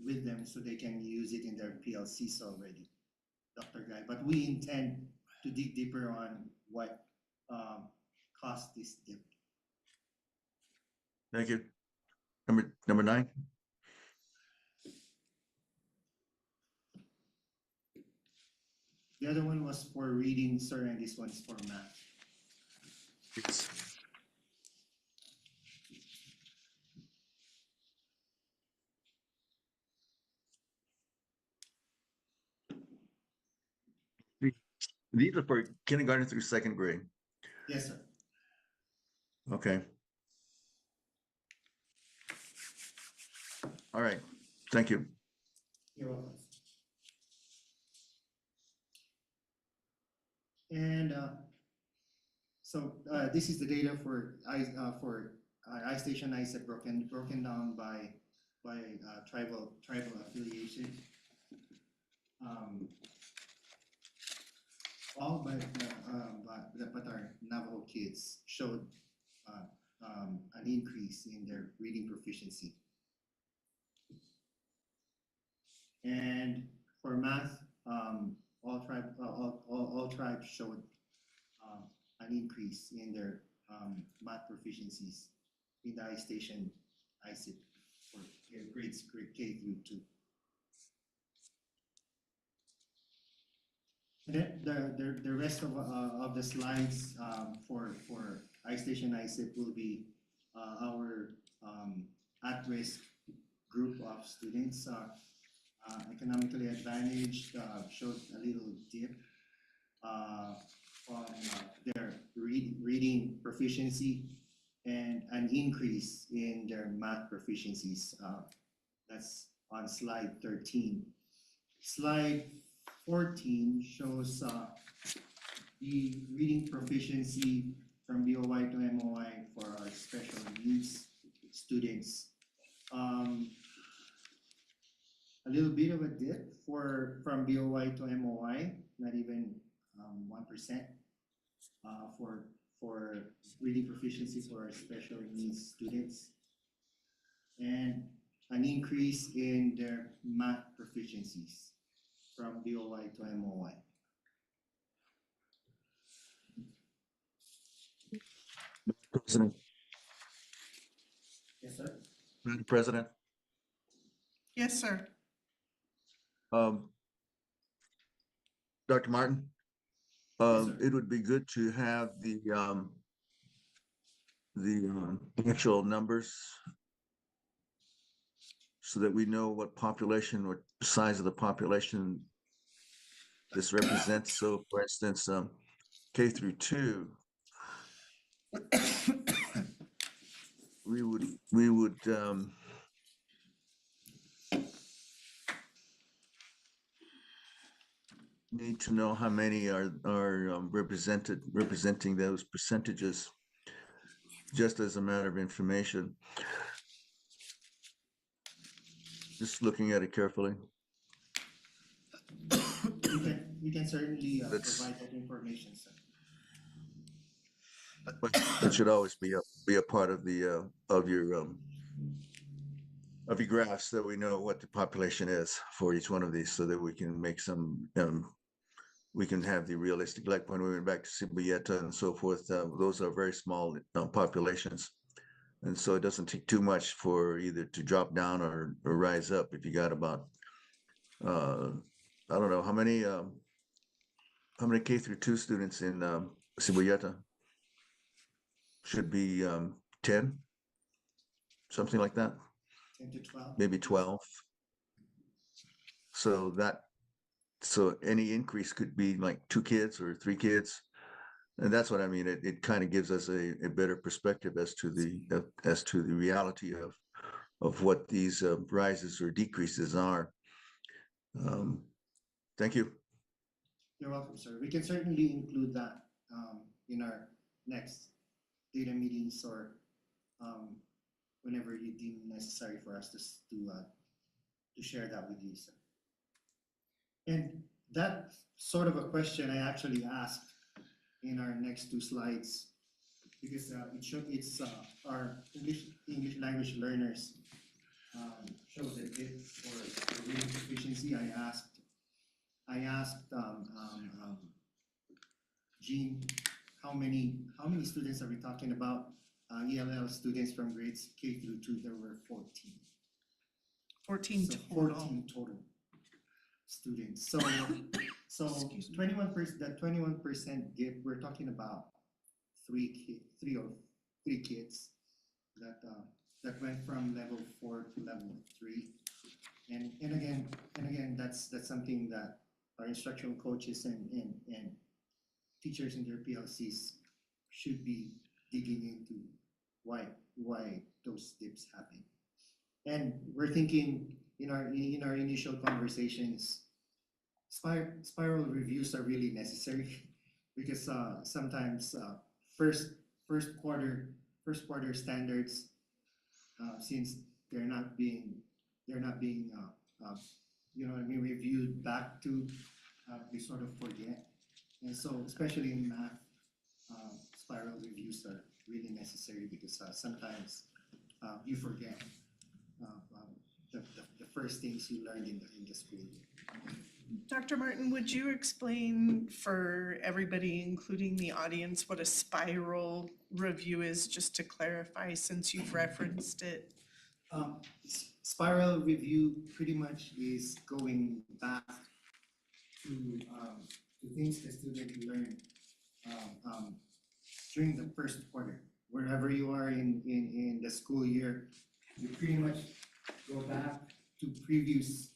S11: with them so they can use it in their PLCs already, Dr. Guy. But we intend to dig deeper on what caused this dip.
S10: Thank you. Number 9.
S11: The other one was for reading, sir, and this one's for math.
S10: Yes. These are for kindergarten through second grade.
S11: Yes, sir.
S10: Okay. All right. Thank you.
S11: You're welcome. And this is the data for iStation ISEP broken down by tribal affiliation. All but our Navajo kids showed an increase in their reading proficiency. And for math, all tribes showed an increase in their math proficiencies in the iStation ISIP for grades K through 2. And then the rest of the slides for iStation ISIP will be our at-risk group of students. Economically advantaged showed a little dip on their reading proficiency and an increase in their math proficiencies. That's on slide 13. Slide 14 shows the reading proficiency from BOY to MOI for our special needs students. A little bit of a dip from BOY to MOI, not even 1% for reading proficiency for our special needs students, and an increase in their math proficiencies from BOY to MOI.
S10: President.
S11: Yes, sir.
S10: Madam President.
S1: Yes, sir.
S10: Dr. Martin,
S11: Yes,
S10: it would be good to have the actual numbers so that we know what population or size of the population this represents. So for instance, K through 2, we would need to know how many are representing those percentages, just as a matter of information. Just looking at it carefully.
S11: You can certainly
S10: That's-
S11: provide that information, sir.
S10: But it should always be a part of the of your graphs, that we know what the population is for each one of these, so that we can make some we can have the realistic, like when we went back to Cibola and so forth. Those are very small populations, and so it doesn't take too much for either to drop down or rise up. If you got about I don't know how many K through 2 students in Cibola. Should be 10, something like that.
S11: 10 to 12.
S10: Maybe 12. So any increase could be like 2 kids or 3 kids. And that's what I mean. It kind of gives us a better perspective as to the reality of what these rises or decreases are. Thank you.
S11: You're welcome, sir. We can certainly include that in our next data meetings or whenever you deem necessary for us to share that with you, sir. And that sort of a question I actually asked in our next 2 slides because it's our English language learners show the dip for reading proficiency. I asked Jean, how many students are we talking about? ELL students from grades K through 2, there were 14.
S1: 14
S11: So
S1: total.
S11: 14 total students. So
S1: Excuse me.
S11: 21%, that 21% dip, we're talking about 3 kids that went from level 4 to level 3. And again, that's something that our instructional coaches and teachers in their PLCs should be digging into why those dips happen. And we're thinking in our initial conversations, spiral reviews are really necessary because sometimes first quarter standards, since they're not being reviewed back to, we sort of forget. And so especially in math, spiral reviews are really necessary because sometimes you forget the first things you learned in the school year.
S1: Dr. Martin, would you explain for everybody, including the audience, what a spiral review is, just to clarify since you've referenced it?
S11: Spiral review pretty much is going back to things the student learned during the first quarter. Wherever you are in the school year, you pretty much go back to previous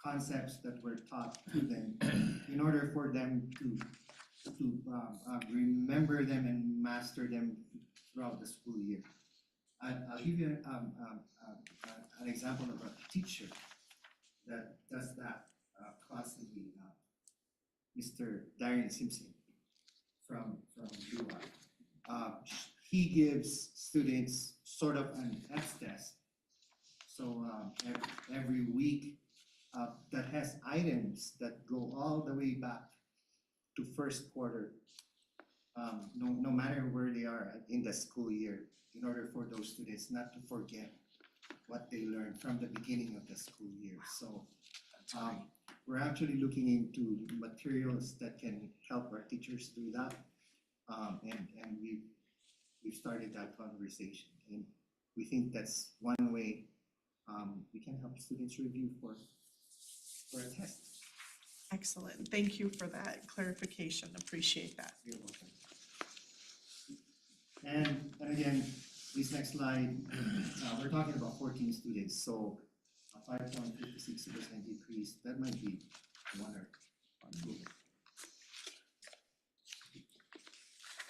S11: concepts that were taught to them in order for them to remember them and master them throughout the school year. I'll give you an example of a teacher that does that constantly, Mr. Darian Simpson from UI. He gives students sort of an X test. So every week that has items that go all the way back to first quarter, no matter where they are in the school year, in order for those students not to forget what they learned from the beginning of the school year. So we're actually looking into materials that can help our teachers do that. And we've started that conversation. And we think that's one way we can help students review for a test.
S1: Excellent. Thank you for that clarification. Appreciate that.
S11: You're welcome. And again, this next slide, we're talking about 14 students, so a 5.56% decrease, that might be 1 or 2.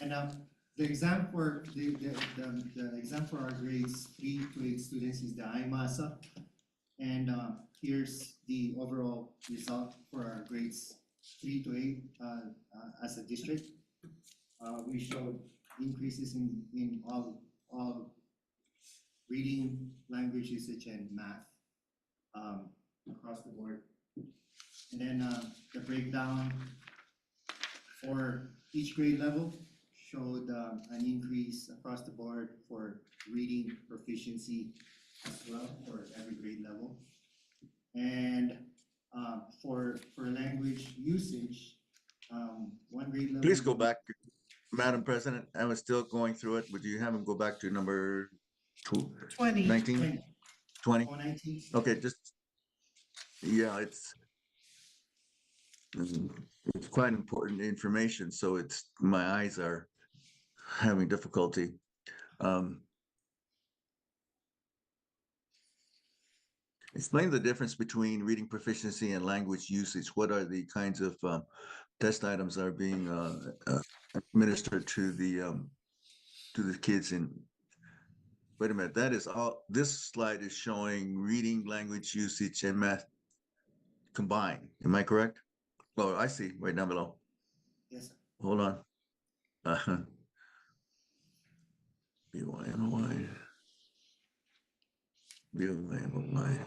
S11: And now the exam for the exam for our grades 3 to 8 students is the IMASA, and here's the overall result for our grades 3 to 8 as a district. We showed increases in all reading, language usage, and math across the board. And then the breakdown for each grade level showed an increase across the board for reading proficiency as well for every grade level. And for language usage, one grade level.
S10: Please go back, Madam President. I was still going through it. Would you have him go back to number
S1: 20.
S10: 19? 20?
S11: 19.
S10: Okay, yeah, it's quite important information, so my eyes are having difficulty. Explain the difference between reading proficiency and language usage. What are the kinds of test items that are being administered to the kids in? Wait a minute, that is all, this slide is showing reading, language usage, and math combined. Am I correct? Oh, I see, right down below.
S11: Yes, sir.
S10: Hold on. BYMOY. BYMOY.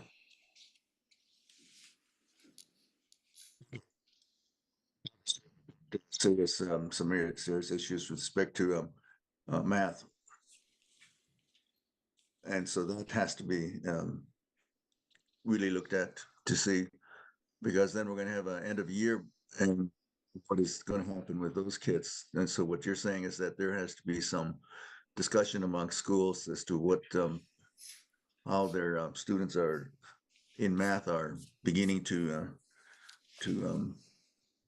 S10: So there's some serious issues with respect to math. And so that has to be really looked at to see, because then we're going to have an end of year and what is going to happen with those kids. And so what you're saying is that there has to be some discussion among schools as to what how their students are in math are beginning to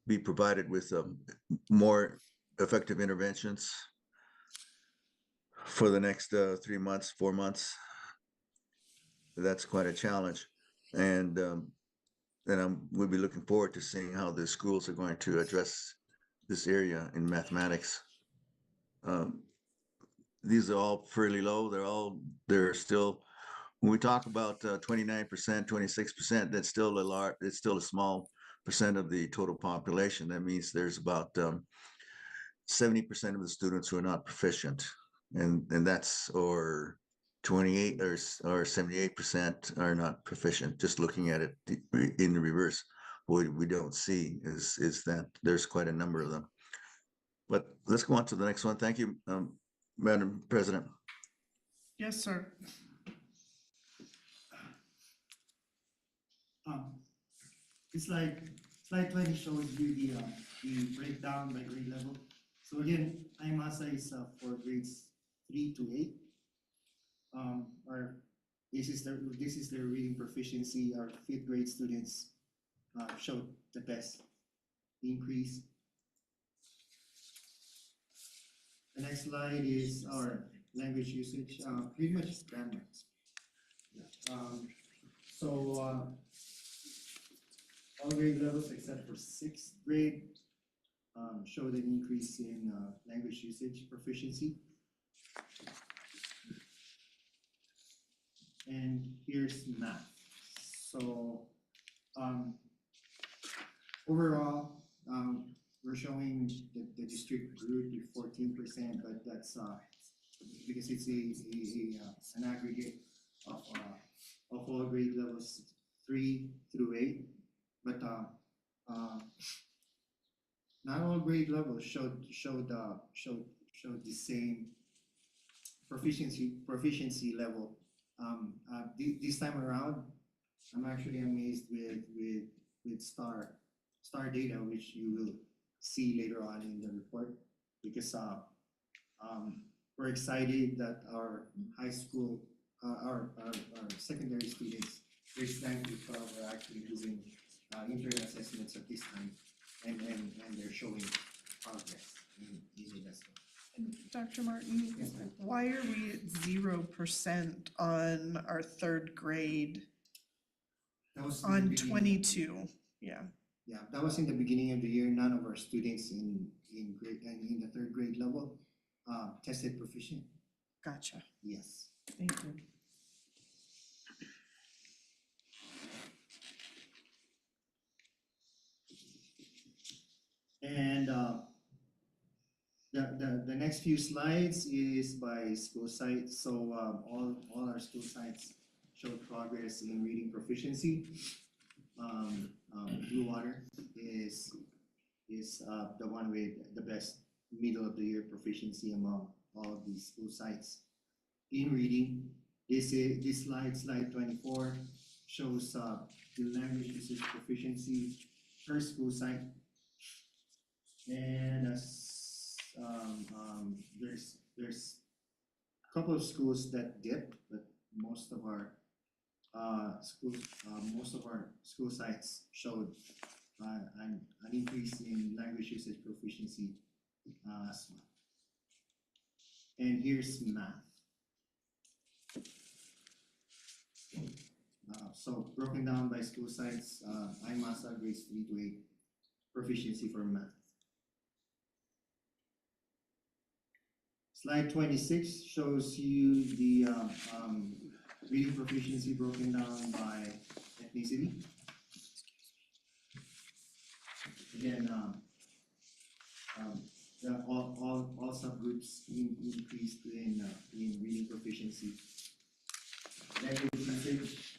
S10: be provided with more effective interventions for the next 3 months, 4 months. That's quite a challenge, and we'll be looking forward to seeing how the schools are going to address this area in mathematics. These are all fairly low. They're still, when we talk about 29%, 26%, that's still it's still a small percent of the total population. That means there's about 70% of the students who are not proficient, and that's, or 28 or 78% are not proficient. Just looking at it in the reverse, what we don't see is that there's quite a number of them. But let's go on to the next one. Thank you, Madam President.
S1: Yes, sir.
S11: It's like slide 20 shows you the breakdown by grade level. So again, IMASA is for grades 3 to 8. This is their reading proficiency. Our 5th grade students showed the best increase. The next slide is our language usage, pretty much grammar. All grade levels except for 6th grade showed an increase in language usage proficiency. And here's math. So overall, we're showing the district grew to 14%, but that's because it's an aggregate of all grade levels 3 through 8. But not all grade levels showed the same proficiency level. This time around, I'm actually amazed with star data, which you will see later on in the report, because we're excited that our high school, our secondary students, grades 9 to 12, are actually doing internal assessments at this time, and they're showing progress in the assessment.
S1: Dr. Martin,
S11: Yes, ma'am.
S1: why are we at 0% on our 3rd grade
S11: That was in the
S1: on
S11: beginning.
S1: 22? Yeah,
S11: Yeah, that was in the beginning of the year. None of our students in the 3rd grade level tested proficient.
S1: gotcha.
S11: Yes.
S1: Thank you.
S11: And the next few slides is by school site. So all our school sites showed progress in reading proficiency. Blue Water is the one with the best middle of the year proficiency among all of these school sites in reading. This slide 24 shows the language usage proficiency per school site. And there's a couple of schools that dipped, but most of our school sites showed an increase in language usage proficiency as well. And here's math. So broken down by school sites, IMASA grades 3 to 8, proficiency for math. Slide 26 shows you the reading proficiency broken down by ethnicity. Again, all subgroups increased in reading proficiency. Language usage,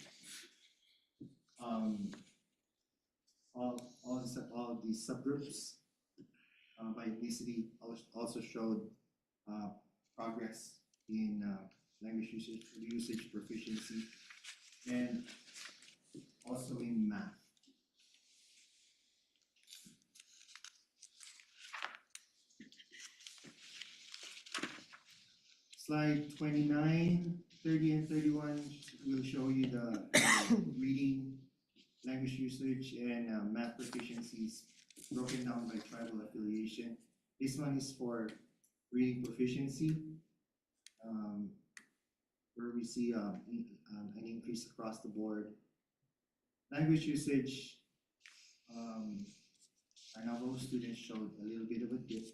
S11: all the subgroups by ethnicity also showed progress in language usage proficiency and also in math. Slide 29, 30, and 31 will show you the reading, language usage, and math proficiencies broken down by tribal affiliation. This one is for reading proficiency, where we see an increase across the board. Language usage, our Navajo students showed a little bit of a dip.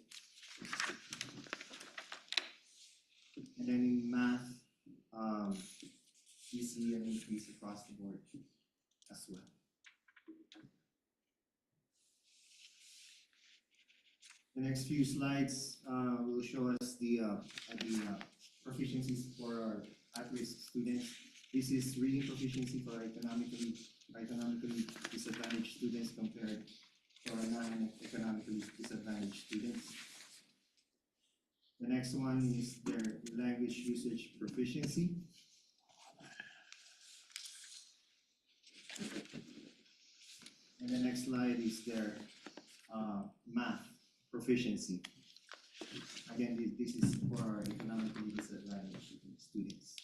S11: And then in math, we see an increase across the board as well. The next few slides will show us the proficiencies for our at-risk students. This is reading proficiency for economically disadvantaged students compared to our non-economically disadvantaged students. The next one is their language usage proficiency. And the next slide is their math proficiency. Again, this is for our economically disadvantaged students.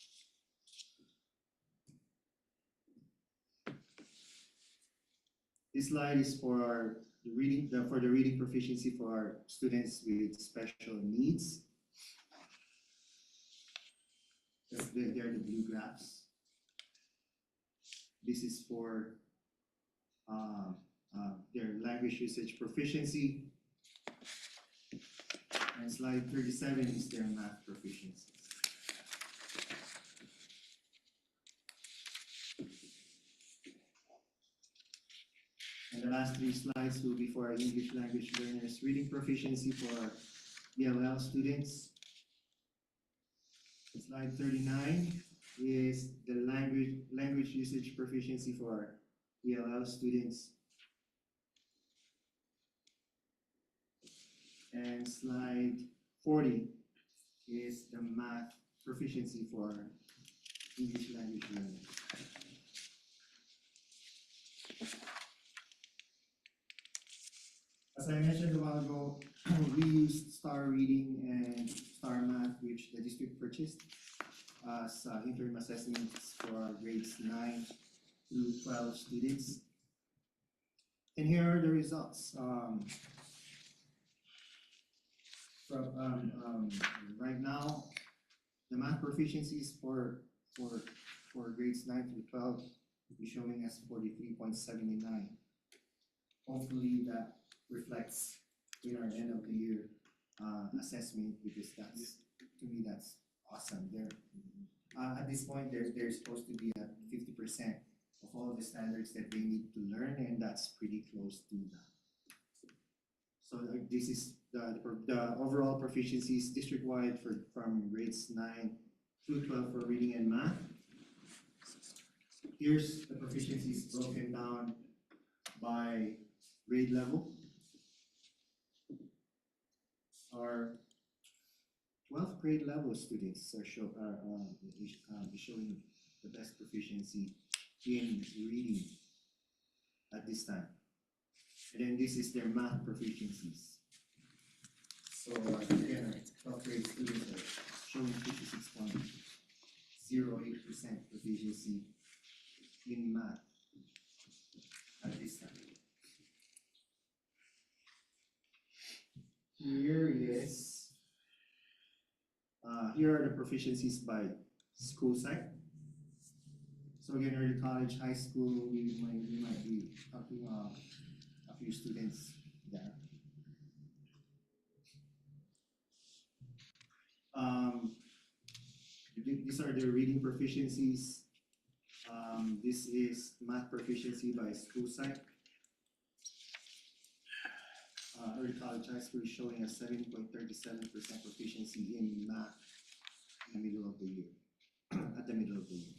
S11: This slide is for the reading proficiency for our students with special needs. They're the blue graphs. This is for their language usage proficiency. And slide 37 is their math proficiency. And the last three slides will be for our English language learners reading proficiency for our ELL students. Slide 39 is the language usage proficiency for our ELL students. And slide 40 is the math proficiency for our English language learners. As I mentioned a while ago, we used Star Reading and Star Math, which the district purchased as interim assessments for our grades 9 through 12 students. And here are the results. Right now, the math proficiencies for grades 9 through 12 will be showing us 43.79. Hopefully that reflects in our end of the year assessment, because that's, to me, that's awesome. At this point, they're supposed to be at 50% of all the standards that they need to learn, and that's pretty close to that. So this is the overall proficiencies district-wide from grades 9 through 12 for reading and math. Here's the proficiencies broken down by grade level. Our 12th grade level students are showing the best proficiency in reading at this time. And then this is their math proficiencies. So again, 12th grade students are showing 56.08% proficiency in math at this time. Here are the proficiencies by school site. So again, early college, high school, we might be helping a few students there. These are the reading proficiencies. This is math proficiency by school site. Early college, high school is showing a 70.37% proficiency in math in the middle of the year, at the middle of the year.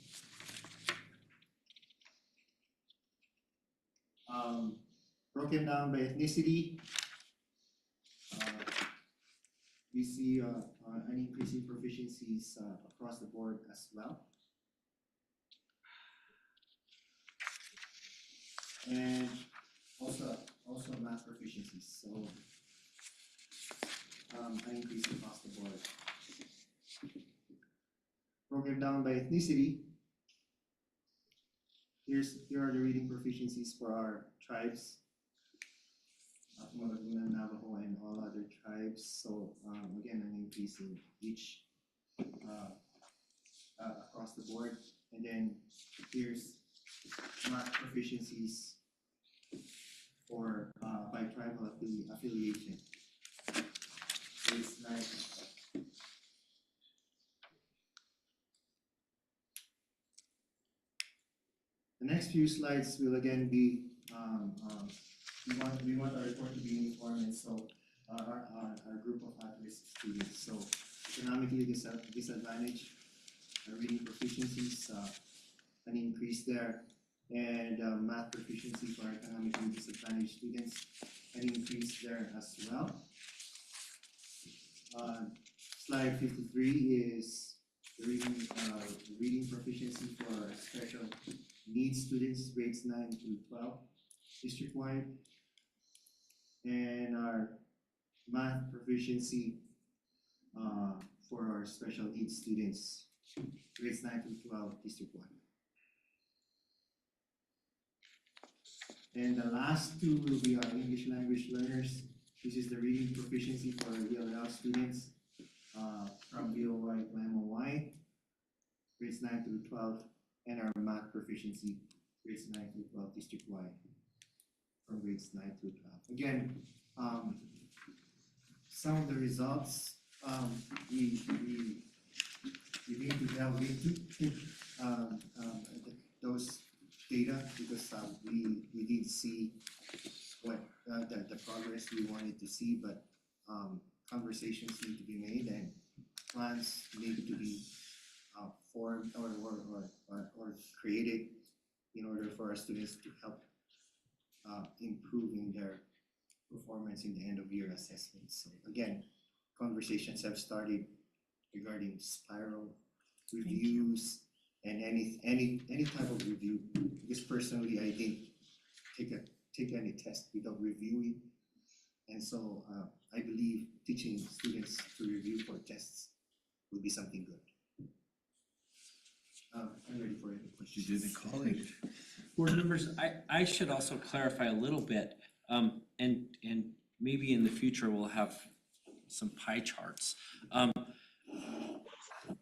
S11: Broken down by ethnicity, we see an increase in proficiencies across the board as well. And also math proficiencies, so an increase across the board. Broken down by ethnicity, here are the reading proficiencies for our tribes, Laguna, Navajo, and all other tribes. So again, an increase in each across the board. And then here's math proficiencies for by tribal affiliation. It's nice. The next few slides will again be we want our report to be uniform, and so our group of at-risk students. So economically disadvantaged, reading proficiencies, an increase there, and math proficiency for economically disadvantaged students, an increase there as well. Slide 53 is the reading proficiency for special needs students, grades 9 to 12, district-wide, and our math proficiency for our special needs students, grades 9 to 12, district-wide. And the last two will be our English language learners. This is the reading proficiency for ELL students from BOY to MOY, grades 9 through 12, and our math proficiency, grades 9 through 12, district-wide, from grades 9 through 12. Again, some of the results we need to delve into those data, because we did see what the progress we wanted to see, but conversations need to be made and plans need to be formed or created in order for our students to help improving their performance in the end of year assessments. So again, conversations have started regarding spiral reviews and any type of review. Because personally, I didn't take any test without reviewing, and so I believe teaching students to review for tests would be something good. I'm ready for any questions.
S3: You didn't call it.
S4: Board members, I should also clarify a little bit, and maybe in the future we'll have some pie charts.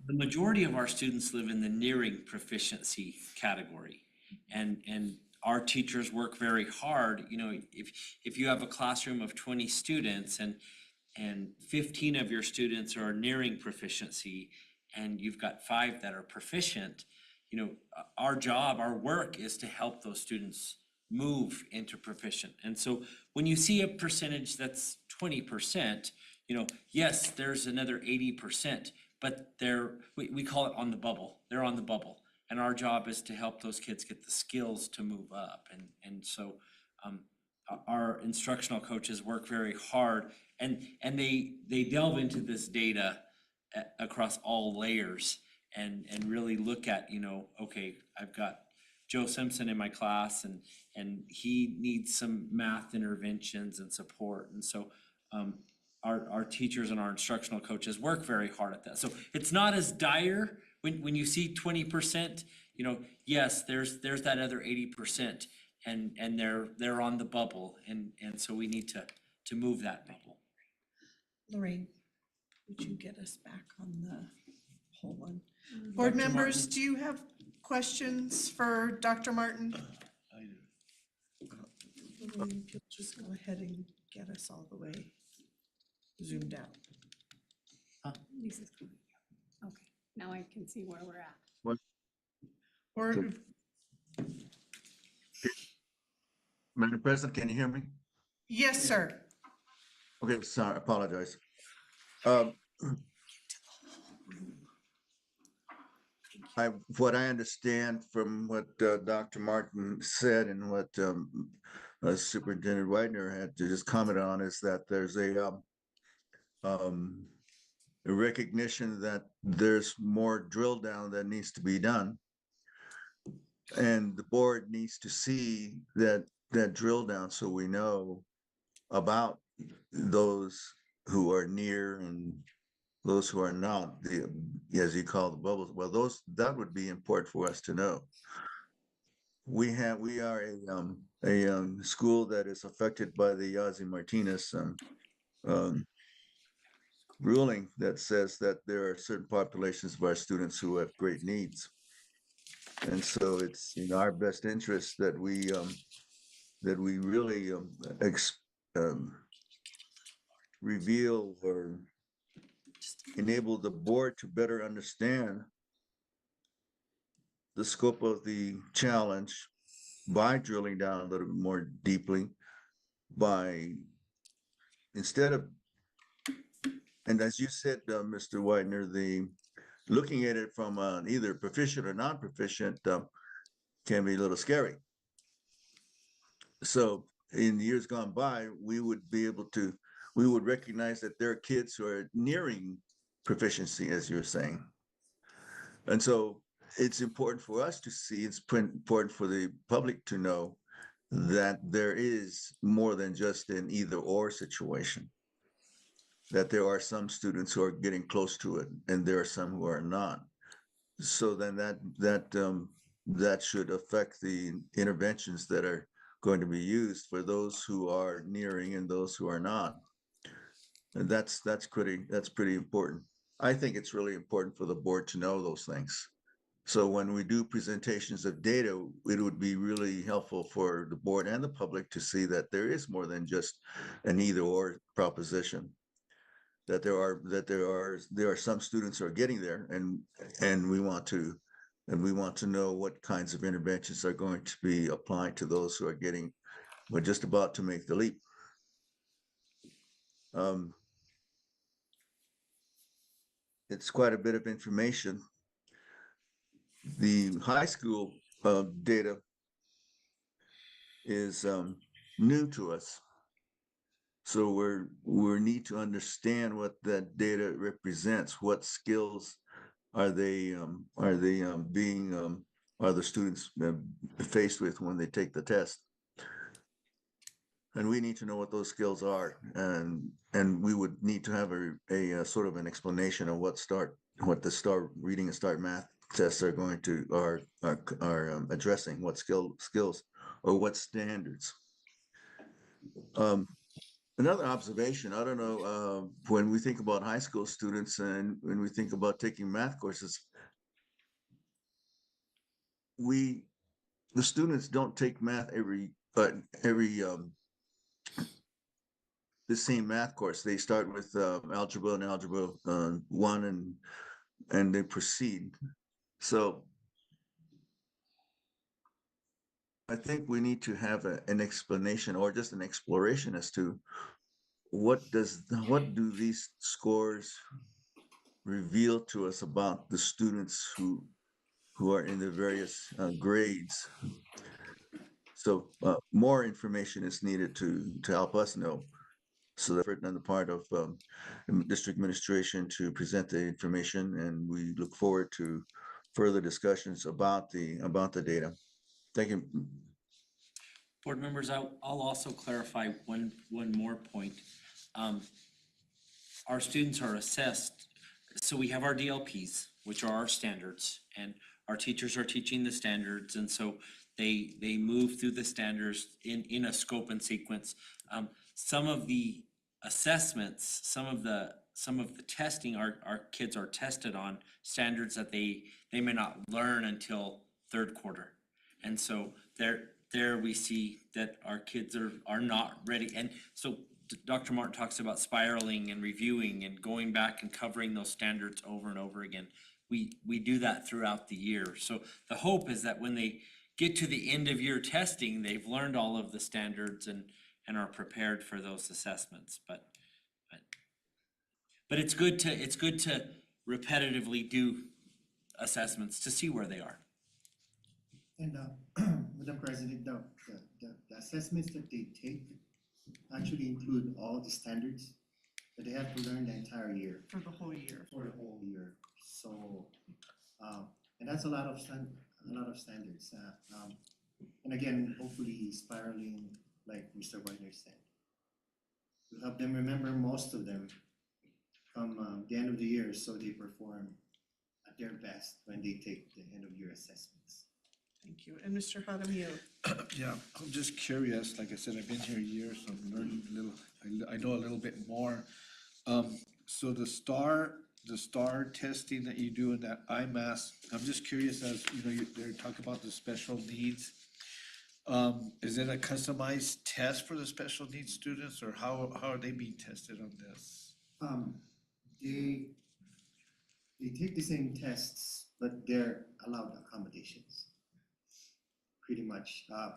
S4: The majority of our students live in the nearing proficiency category, and our teachers work very hard. You know, if you have a classroom of 20 students and 15 of your students are nearing proficiency, and you've got 5 that are proficient, you know, our job, our work is to help those students move into proficient. And so when you see a percentage that's 20%, you know, yes, there's another 80%, but we call it on the bubble. They're on the bubble. And our job is to help those kids get the skills to move up. And so our instructional coaches work very hard, and they delve into this data across all layers and really look at, you know, okay, I've got Joe Simpson in my class and he needs some math interventions and support. And so our teachers and our instructional coaches work very hard at that. So it's not as dire when you see 20%, you know, yes, there's that other 80%, and they're on the bubble, and so we need to move that bubble.
S1: Lorraine, would you get us back on the whole one? Board
S4: Dr.
S1: members,
S4: Martin?
S1: do you have questions for Dr. Martin?
S3: I do.
S1: If you'll just go ahead and get us all the way zoomed out.
S2: Lisa's coming. Okay, now I can see where we're at.
S1: Or,
S10: So- Madam President, can you hear me?
S1: yes, sir.
S10: Okay, sorry, apologize. Um, what I understand from what Dr. Martin said and what Superintendent Widener had to just comment on is that there's a recognition that there's more drill down that needs to be done. And the board needs to see that drill down so we know about those who are near and those who are not, as you call the bubbles. Well, that would be important for us to know. We are a school that is affected by the Yazzie Martinez ruling that says that there are certain populations of our students who have great needs. And so it's in our best interest that we really reveal or enable the board to better understand the scope of the challenge by drilling down a little bit more deeply, by instead of, and as you said, Mr. Widener, looking at it from either proficient or non-proficient can be a little scary. So in years gone by, we would recognize that there are kids who are nearing proficiency, as you're saying. And so it's important for us to see, it's important for the public to know that there is more than just an either or situation, that there are some students who are getting close to it and there are some who are not. So then that should affect the interventions that are going to be used for those who are nearing and those who are not. And that's pretty important. I think it's really important for the board to know those things. So when we do presentations of data, it would be really helpful for the board and the public to see that there is more than just an either or proposition. That there are some students who are getting there, and we want to know what kinds of interventions are going to be applied to those who are we're just about to make the leap. It's quite a bit of information. The high school data is new to us. So we need to understand what that data represents. What skills are the students faced with when they take the test? And we need to know what those skills are, and we would need to have a sort of an explanation of what the STAR reading and STAR math tests are going to are addressing, what skills or what standards. Another observation, I don't know, when we think about high school students and when we think about taking math courses, the students don't take math the same math course. They start with algebra and algebra 1 and they proceed. So I think we need to have an explanation or just an exploration as to what do these scores reveal to us about the students who are in the various grades. So more information is needed to help us know. So that's on the part of district administration to present the information, and we look forward to further discussions about the data. Thank you.
S4: Board members, I'll also clarify one more point. Our students are assessed, so we have our DLPs, which are our standards, and our teachers are teaching the standards, and so they move through the standards in a scope and sequence. Some of the assessments, some of the testing, our kids are tested on standards that they may not learn until third quarter. And so there we see that our kids are not ready. And so Dr. Martin talks about spiraling and reviewing and going back and covering those standards over and over again. We do that throughout the year. So the hope is that when they get to the end of year testing, they've learned all of the standards and are prepared for those assessments. But it's good to repetitively do assessments to see where they are.
S11: And Madam President, the assessments that they take actually include all the standards that they have to learn the entire year.
S1: For the whole year.
S11: For the whole year. So, and that's a lot of standards. And again, hopefully spiraling, like Mr. Wagner said, to help them remember most of them come the end of the year, so they perform at their best when they take the end of year assessments.
S1: Thank you. And Mr. Jaramillo?
S3: Yeah, I'm just curious, like I said, I've been here years, so I'm learning a little, I know a little bit more. So the STAR testing that you do in that IMAS, I'm just curious, as you know, they're talking about the special needs. Is it a customized test for the special needs students, or how are they being tested on this?
S11: They take the same tests, but they're allowed accommodations. Pretty much, I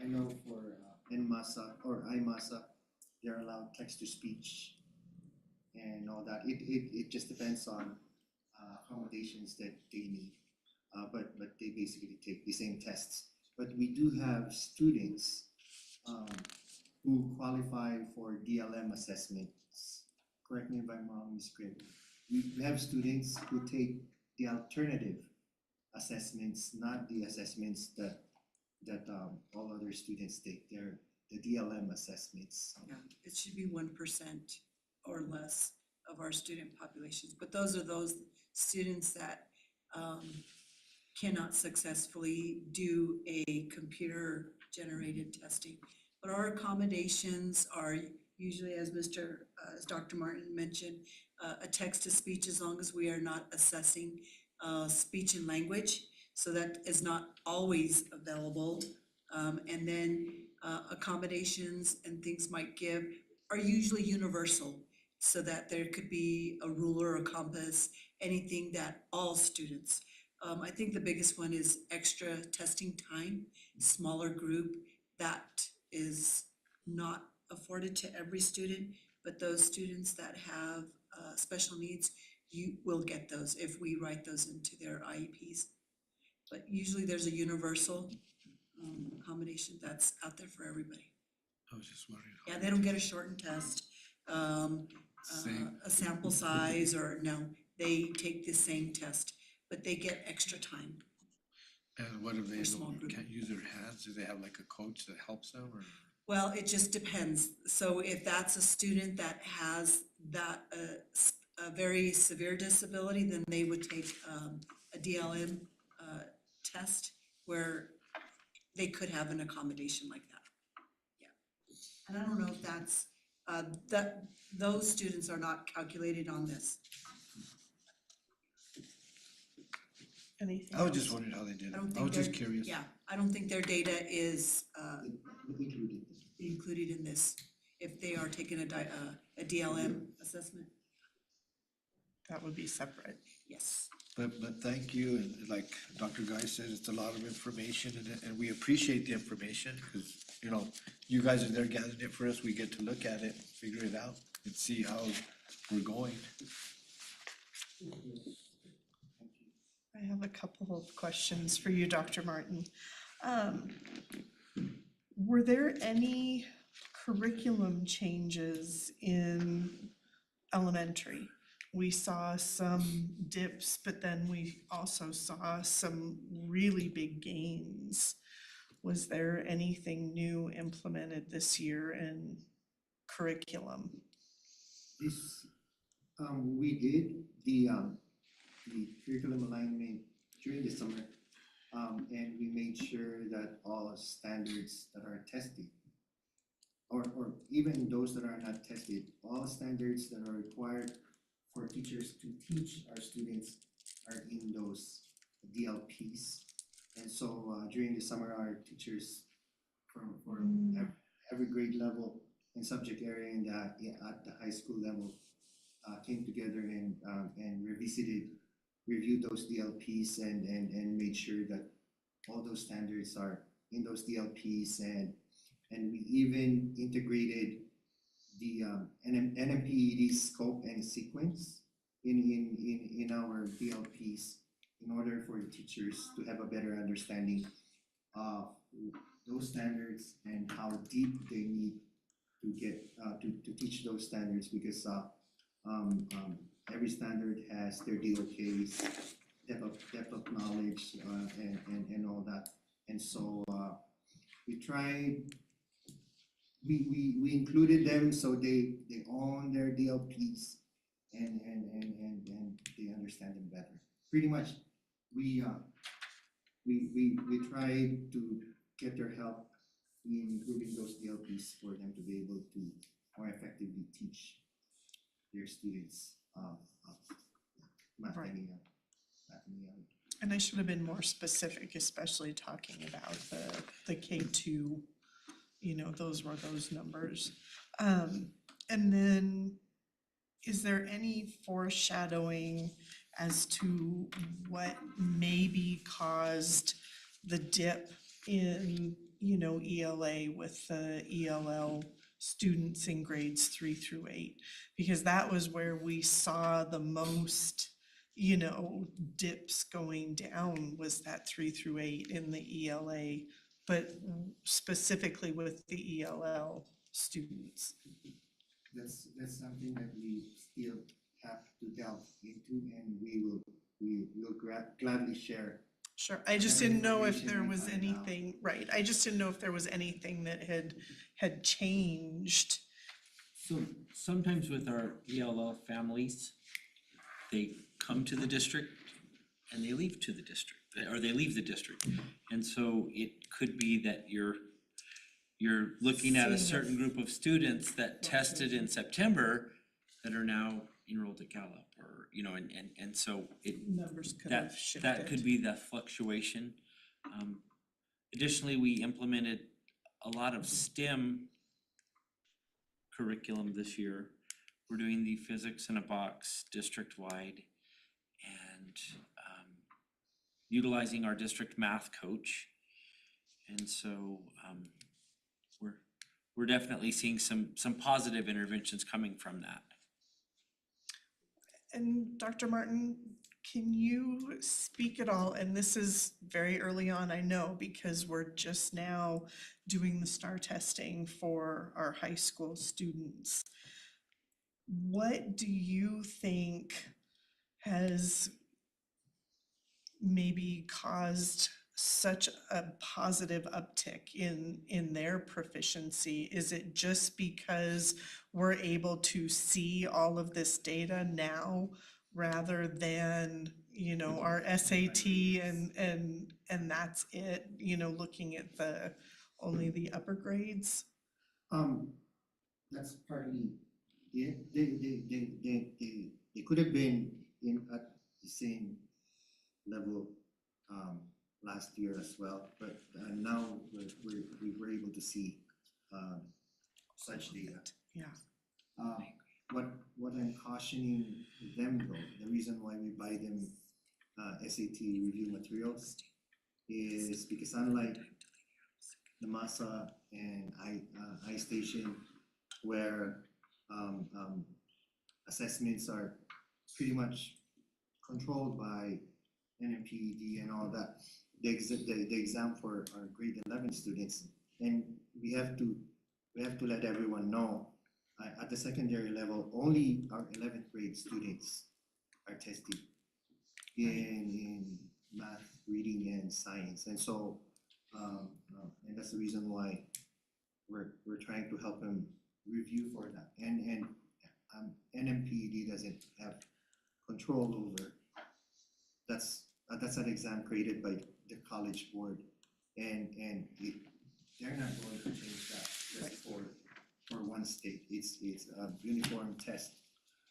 S11: know for NMASA or IMASA, they're allowed text to speech and all that. It just depends on accommodations that they need. But they basically take the same tests. But we do have students who qualify for DLM assessments. Correct me if I'm wrong, Ms. Green. We have students who take the alternative assessments, not the assessments that all other students take. They're the DLM assessments.
S12: Yeah, it should be 1% or less of our student populations, but those are those students that cannot successfully do a computer generated testing. But our accommodations are usually, as Dr. Martin mentioned, a text to speech, as long as we are not assessing speech and language. So that is not always available. And then accommodations and things might give are usually universal, so that there could be a ruler, a compass, anything that all students. I think the biggest one is extra testing time, smaller group. That is not afforded to every student, but those students that have special needs, you will get those if we write those into their IEPs. But usually there's a universal accommodation that's out there for everybody.
S3: I was just wondering.
S12: Yeah, they don't get a shortened test, a sample size, or no, they take the same test, but they get extra time.
S3: And what if they
S12: small group.
S3: can't use their hands? Do they have like a coach that helps them, or?
S12: Well, it just depends. So if that's a student that has that a very severe disability, then they would take a DLM test where they could have an accommodation like that. Yeah, and I don't know if that's those students are not calculated on this.
S1: Anything
S3: I was
S1: else?
S3: just wondering how they did it.
S12: I don't
S3: I
S12: think
S3: was just
S12: they're-
S3: curious.
S12: Yeah, I don't think their data is
S11: Included.
S12: included in this if they are taking a DLM assessment.
S1: That would be separate.
S12: Yes.
S3: But thank you, and like Dr. Guy said, it's a lot of information, and we appreciate the information, because, you know, you guys are there gathering it for us, we get to look at it, figure it out, and see how we're going.
S1: I have a couple of questions for you, Dr. Martin. Were there any curriculum changes in elementary? We saw some dips, but then we also saw some really big gains. Was there anything new implemented this year in curriculum?
S11: This, we did the curriculum alignment during the summer, and we made sure that all standards that are tested, or even those that are not tested, all standards that are required for teachers to teach our students are in those DLPs. And so during the summer, our teachers from every grade level and subject area in at the high school level came together and reviewed those DLPs and made sure that all those standards are in those DLPs, and we even integrated the NMPED scope and sequence in our DLPs in order for the teachers to have a better understanding of those standards and how deep they need to get to teach those standards, because every standard has their DOKs, depth of knowledge, and all that. And so we included them so they own their DLPs and they understand them better. Pretty much we tried to get their help in improving those DLPs for them to be able to more effectively teach their students math
S1: Right.
S11: and
S1: And I should have been more specific, especially talking about the K2, you know, those were those numbers. And then, is there any foreshadowing as to what maybe caused the dip in, you know, ELA with the ELL students in grades 3 through 8? Because that was where we saw the most, you know, dips going down, was that 3 through 8 in the ELA, but specifically with the ELL students.
S11: That's something that we still have to delve into, and we will gladly share.
S1: Sure, I just
S11: Whatever
S1: didn't know if
S11: information
S1: there
S11: we
S1: was
S11: find out.
S1: anything, right, I just didn't know if there was anything that had changed.
S4: So sometimes with our ELL families, they come to the district and they leave to the district, or they leave the district. And so it could be that you're looking at a
S1: Seeing
S4: certain group of students that tested in September that are now enrolled at Gallup, or, you know, and so it,
S1: Numbers could have shifted.
S4: that could be the fluctuation. Additionally, we implemented a lot of STEM curriculum this year. We're doing the physics in a box district-wide, and utilizing our district math coach. And so we're definitely seeing some positive interventions coming from that.
S1: And Dr. Martin, can you speak at all, and this is very early on, I know, because we're just now doing the STAR testing for our high school students. What do you think has maybe caused such a positive uptick in their proficiency? Is it just because we're able to see all of this data now rather than, you know, our SAT and that's it, you know, looking at only the upper grades?
S11: That's partly it. They could have been at the same level last year as well, but now we were able to see such data.
S1: Yeah.
S11: What I'm cautioning them though, the reason why we buy them SAT review materials is because unlike the MASA and iStation, where assessments are pretty much controlled by NMPED and all that, the exam for our grade 11 students, and we have to let everyone know at the secondary level, only our 11th grade students are tested in math, reading, and science, and so and that's the reason why we're trying to help them review for that, and NMPED doesn't have control over. That's an exam created by the college board, and they're not going to change that just for one state. It's a uniform test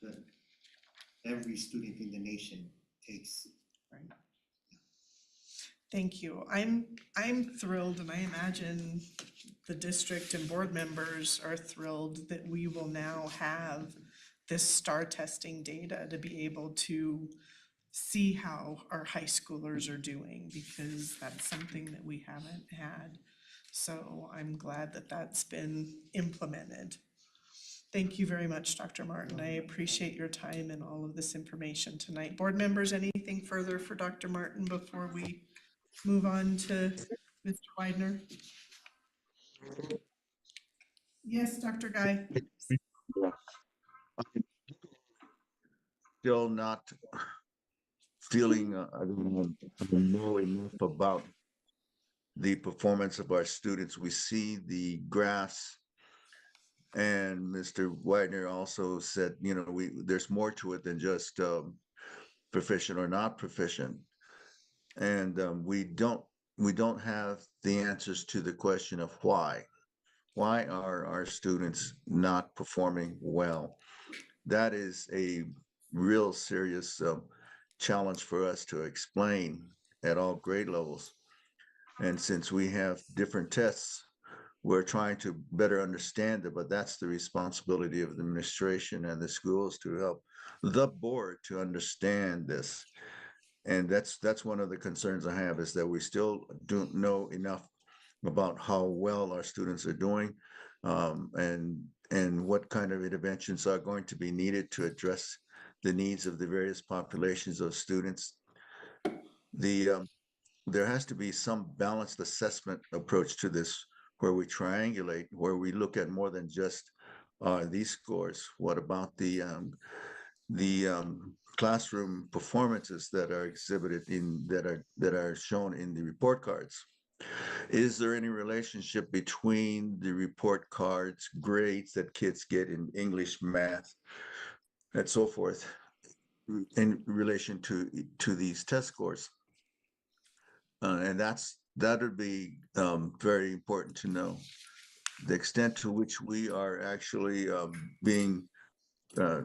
S11: that every student in the nation takes
S1: Thank you. I'm thrilled, and I imagine the district and board members are thrilled that we will now have this STAR testing data to be able to see how our high schoolers are doing, because that's something that we haven't had. So I'm glad that that's been implemented. Thank you very much, Dr. Martin. I appreciate your time and all of this information tonight. Board members, anything further for Dr. Martin before we move on to Mr. Widener? Yes, Dr. Guy.
S10: Still not feeling, I don't know enough about the performance of our students. We see the graphs, and Mr. Widener also said, you know, there's more to it than just proficient or not proficient. And we don't have the answers to the question of why. Why are our students not performing well? That is a real serious challenge for us to explain at all grade levels. And since we have different tests, we're trying to better understand it, but that's the responsibility of the administration and the schools to help the board to understand this. And that's one of the concerns I have, is that we still don't know enough about how well our students are doing, and what kind of interventions are going to be needed to address the needs of the various populations of students. There has to be some balanced assessment approach to this, where we triangulate, where we look at more than just these scores. What about the classroom performances that are exhibited that are shown in the report cards? Is there any relationship between the report cards, grades that kids get in English, math, and so forth, in relation to these test scores? And that would be very important to know. The extent to which we are actually being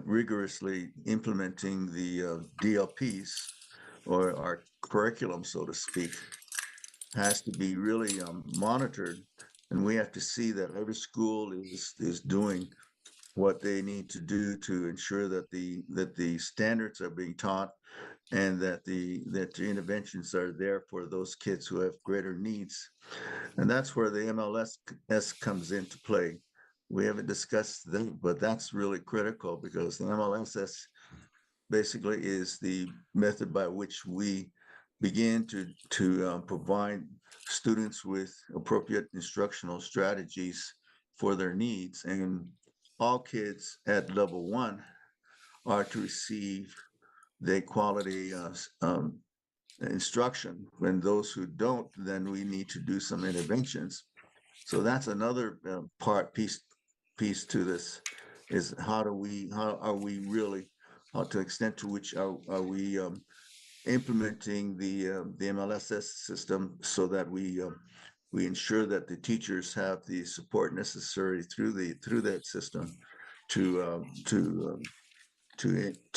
S10: rigorously implementing the DLPs, or our curriculum, so to speak, has to be really monitored. And we have to see that every school is doing what they need to do to ensure that the standards are being taught, and that the interventions are there for those kids who have greater needs. And that's where the MLS comes into play. We haven't discussed that, but that's really critical, because the MLSS basically is the method by which we begin to provide students with appropriate instructional strategies for their needs. And all kids at level 1 are to receive the quality instruction. And those who don't, then we need to do some interventions. So that's another piece to this, is how are we really, to the extent to which are we implementing the MLSS system, so that we ensure that the teachers have the support necessary through that system to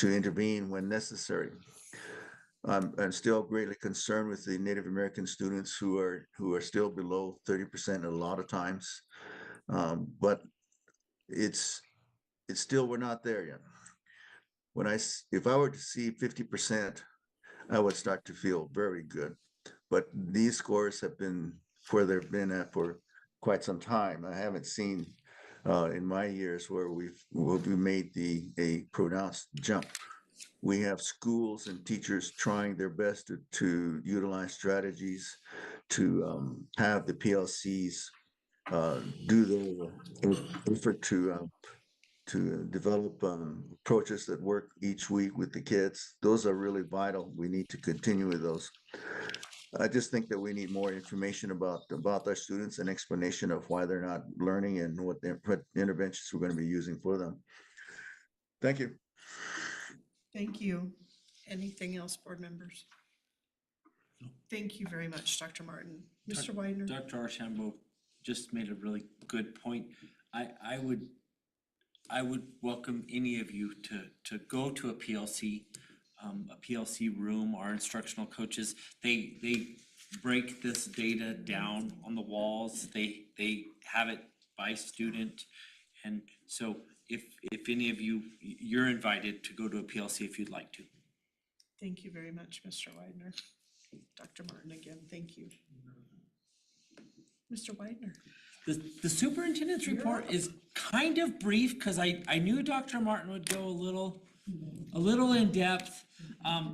S10: intervene when necessary. I'm still greatly concerned with the Native American students who are still below 30% a lot of times, but it's still, we're not there yet. If I were to see 50%, I would start to feel very good. But these scores have been where they've been at for quite some time. I haven't seen in my years where we made a pronounced jump. We have schools and teachers trying their best to utilize strategies to have the PLCs do their effort to develop approaches that work each week with the kids. Those are really vital. We need to continue with those. I just think that we need more information about our students, and explanation of why they're not learning, and what interventions we're going to be using for them. Thank you.
S1: Thank you. Anything else, board members? Thank you very much, Dr. Martin. Mr. Widener?
S4: Dr. Archambault just made a really good point. I would welcome any of you to go to a PLC room. Our instructional coaches, they break this data down on the walls. They have it by student. And so if any of you, you're invited to go to a PLC if you'd like to.
S1: Thank you very much, Mr. Widener. Dr. Martin again, thank you. Mr. Widener.
S4: The superintendent's report is kind of brief because I knew Dr. Martin would go a little in depth.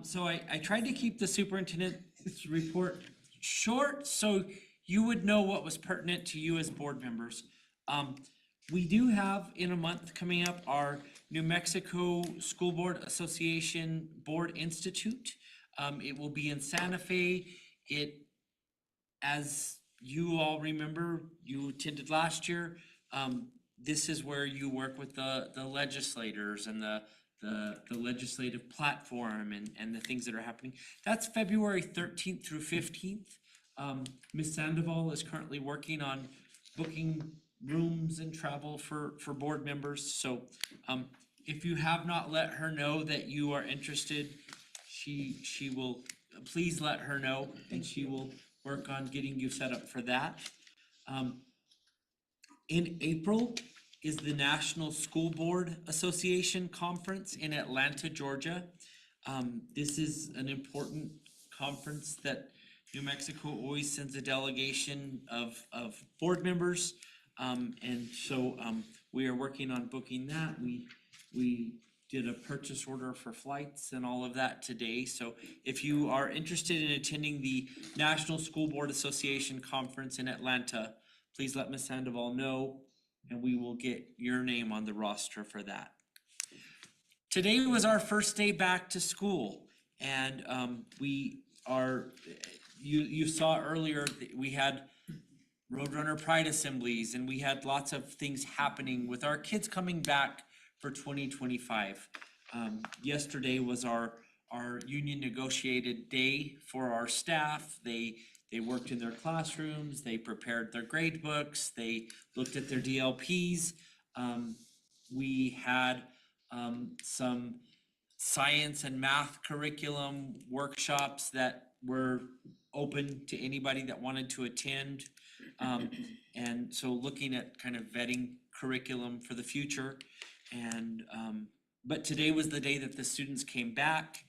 S4: So I tried to keep the superintendent's report short so you would know what was pertinent to you as board members. We do have in a month coming up our New Mexico School Board Association Board Institute. It will be in Santa Fe. As you all remember, you attended last year. This is where you work with the legislators and the legislative platform and the things that are happening. That's February 13th through 15th. Ms. Sandoval is currently working on booking rooms and travel for board members. So if you have not let her know that you are interested, she will, please let her know and she will work on getting you set up for that. In April is the National School Board Association Conference in Atlanta, Georgia. This is an important conference that New Mexico always sends a delegation of board members. And so we are working on booking that. We did a purchase order for flights and all of that today. So if you are interested in attending the National School Board Association Conference in Atlanta, please let Ms. Sandoval know and we will get your name on the roster for that. Today was our first day back to school and we are, you saw earlier, we had Roadrunner Pride assemblies and we had lots of things happening with our kids coming back for 2025. Yesterday was our union negotiated day for our staff. They worked in their classrooms, they prepared their grade books, they looked at their DLPs. We had some science and math curriculum workshops that were open to anybody that wanted to attend. And so looking at kind of vetting curriculum for the future. And but today was the day that the students came back.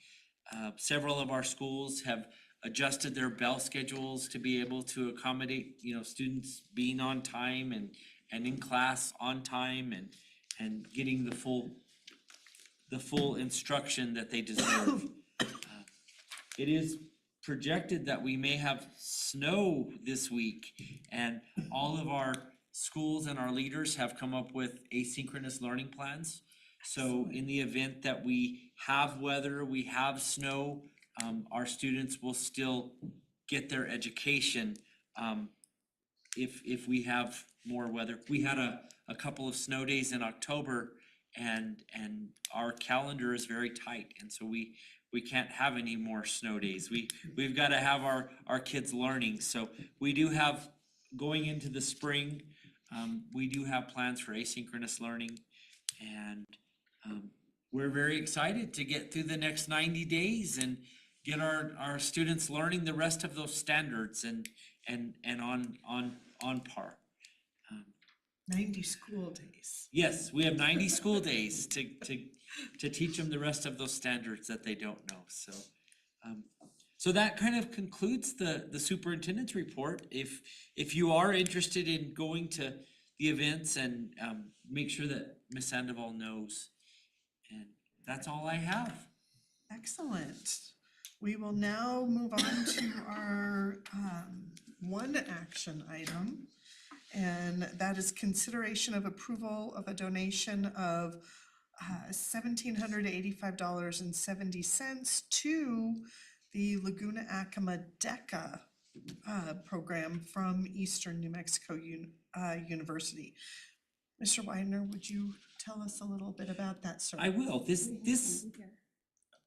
S4: Several of our schools have adjusted their bell schedules to be able to accommodate, students being on time and in class on time and getting the full instruction that they deserve. It is projected that we may have snow this week, and all of our schools and our leaders have come up with asynchronous learning plans. So in the event that we have weather, we have snow, our students will still get their education if we have more weather. We had a couple of snow days in October and our calendar is very tight, and so we can't have any more snow days. We've got to have our kids learning. So we do have, going into the spring, we do have plans for asynchronous learning, and we're very excited to get through the next 90 days and get our students learning the rest of those standards and on par.
S1: 90 school days.
S4: Yes, we have 90 school days to teach them the rest of those standards that they don't know. So that kind of concludes the superintendent's report. If you are interested in going to the events, and make sure that Ms. Sandoval knows. And that's all I have.
S1: Excellent. We will now move on to our one action item, and that is consideration of approval of a donation of $1,785.70 to the Laguna Acoma DECA program from Eastern New Mexico University. Mr. Widener, would you tell us a little bit about that, sir?
S4: I will.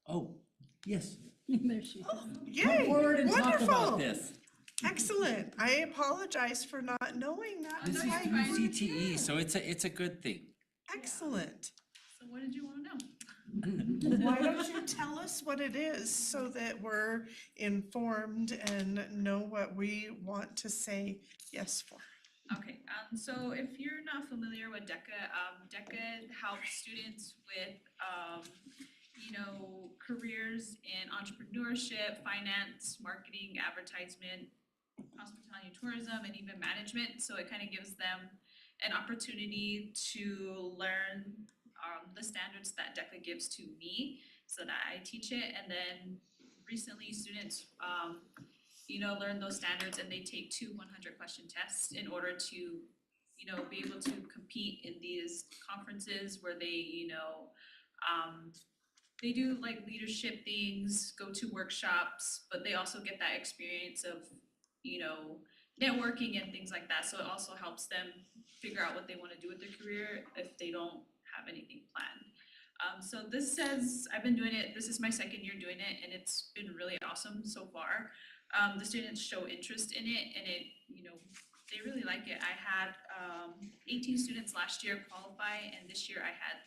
S4: Oh, yes.
S2: There she is.
S1: Yay,
S4: Come forward and talk
S1: wonderful.
S4: about this.
S1: Excellent. I apologize for not knowing that.
S4: This is
S1: I
S4: through
S1: really
S4: CTE,
S1: did.
S4: so it's a good thing.
S1: Excellent.
S2: So what did you want to know?
S1: Why don't you tell us what it is so that we're informed and know what we want to say yes for?
S13: Okay, so if you're not familiar with DECA helps students with, careers in entrepreneurship, finance, marketing, advertisement, hospitality, tourism, and even management. So it kind of gives them an opportunity to learn the standards that DECA gives to me so that I teach it. And then recently students learn those standards and they take 2 100-question tests in order to, be able to compete in these conferences where they, they do like leadership things, go to workshops, but they also get that experience of, networking and things like that. So it also helps them figure out what they want to do with their career if they don't have anything planned. So this says, I've been doing it, this is my second year doing it, and it's been really awesome so far. The students show interest in it, and it, they really like it. I had 18 students last year qualify, and this year I had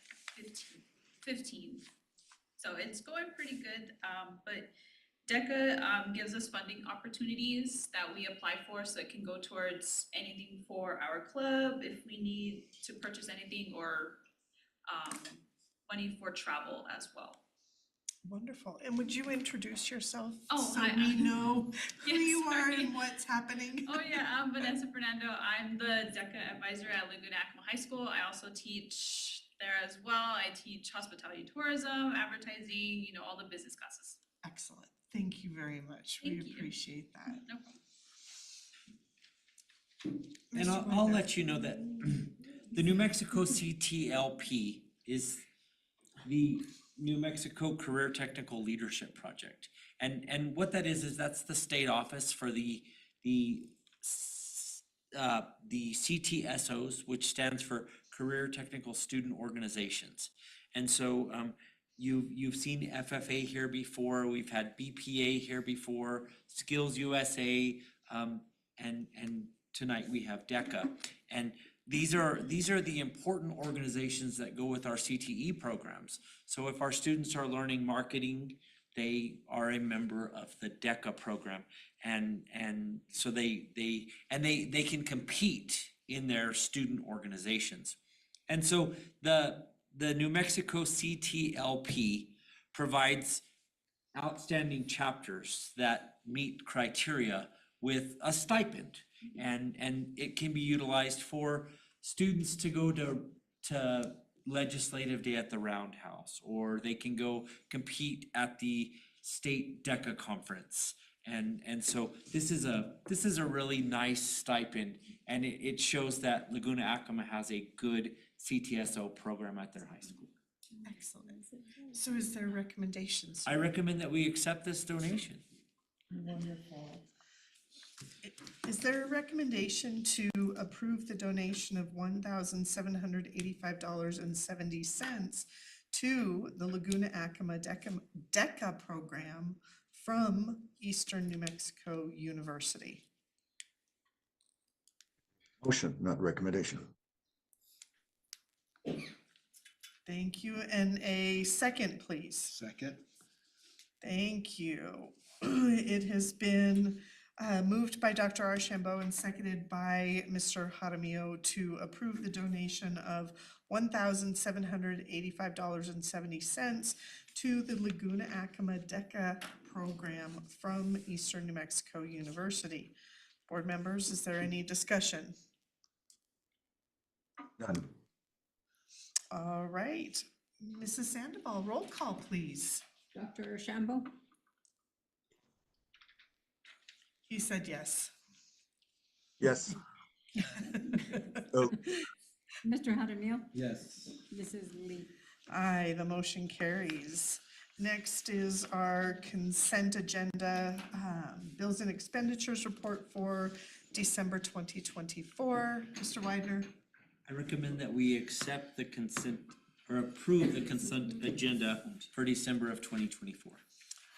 S13: 15. So it's going pretty good, but DECA gives us funding opportunities that we apply for, so it can go towards anything for our club if we need to purchase anything, or money for travel as well.
S1: Wonderful. And would you introduce yourself?
S13: Oh,
S1: so
S13: hi.
S1: we know who
S13: Yes,
S1: you are
S13: sorry.
S1: and what's happening?
S13: Oh yeah, I'm Vanessa Fernando. I'm the DECA advisor at Laguna Acoma High School. I also teach there as well. I teach hospitality, tourism, advertising, all the business classes.
S1: Excellent. Thank you very much.
S13: Thank
S1: We
S13: you.
S1: appreciate that.
S13: No problem.
S4: And I'll let you know that the New Mexico CTLP is the New Mexico Career Technical Leadership Project. And what that is that's the state office for the CTSOs, which stands for Career Technical Student Organizations. And so you've seen FFA here before, we've had BPA here before, Skills USA, and tonight we have DECA. And these are the important organizations that go with our CTE programs. So if our students are learning marketing, they are a member of the DECA program, and so they can compete in their student organizations. And so the New Mexico CTLP provides outstanding chapters that meet criteria with a stipend, and it can be utilized for students to go to legislative day at the Roundhouse, or they can go compete at the state DECA conference. And so this is a really nice stipend, and it shows that Laguna Acoma has a good CTSO program at their high school.
S1: Excellent. So is there recommendations?
S4: I recommend that we accept this donation.
S1: Wonderful. Is there a recommendation to approve the donation of $1,785.70 to the Laguna Acoma DECA program from Eastern New Mexico University?
S10: Motion, not recommendation.
S1: Thank you. And a second, please.
S3: Second.
S1: Thank you. It has been moved by Dr. Archambault and seconded by Mr. Jaramillo to approve the donation of $1,785.70 to the Laguna Acoma DECA program from Eastern New Mexico University. Board members, is there any discussion?
S10: None.
S1: All right. Mrs. Sandoval, roll call, please.
S2: Dr. Shambo,
S1: He said yes.
S10: Yes. Oh,
S2: Mr. Jaramillo,
S3: Yes.
S2: Mrs. Lee.
S1: Aye, the motion carries. Next is our consent agenda, bills and expenditures report for December 2024. Mr. Widener,
S4: I recommend that we accept the consent or approve the consent agenda for December of 2024.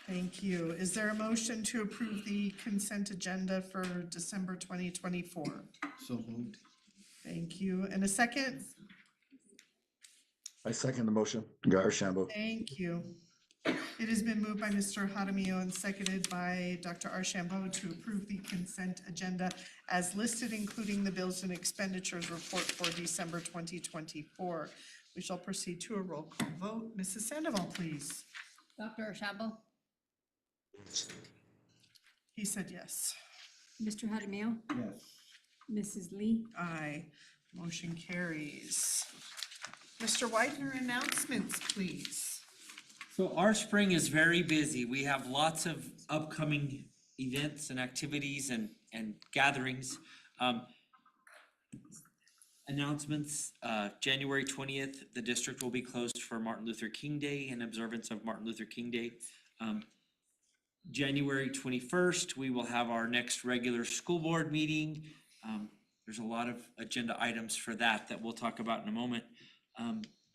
S1: thank you. Is there a motion to approve the consent agenda for December 2024?
S3: So moved.
S1: Thank you. And a second?
S10: I second the motion. Guy Archambault.
S1: Thank you. It has been moved by Mr. Jaramillo and seconded by Dr. Archambault to approve the consent agenda as listed, including the bills and expenditures report for December 2024. We shall proceed to a roll call vote. Mrs. Sandoval, please.
S2: Dr. Ashabu?
S1: He said yes.
S2: Mr. Jaramillo?
S3: Yes.
S2: Mrs. Lee?
S1: Aye. Motion carries. Mr. Widener, announcements, please.
S4: So our spring is very busy. We have lots of upcoming events and activities and gatherings. Announcements, January 20th, the district will be closed for Martin Luther King Day in observance of Martin Luther King Day. January 21st, we will have our next regular school board meeting. There's a lot of agenda items for that we'll talk about in a moment.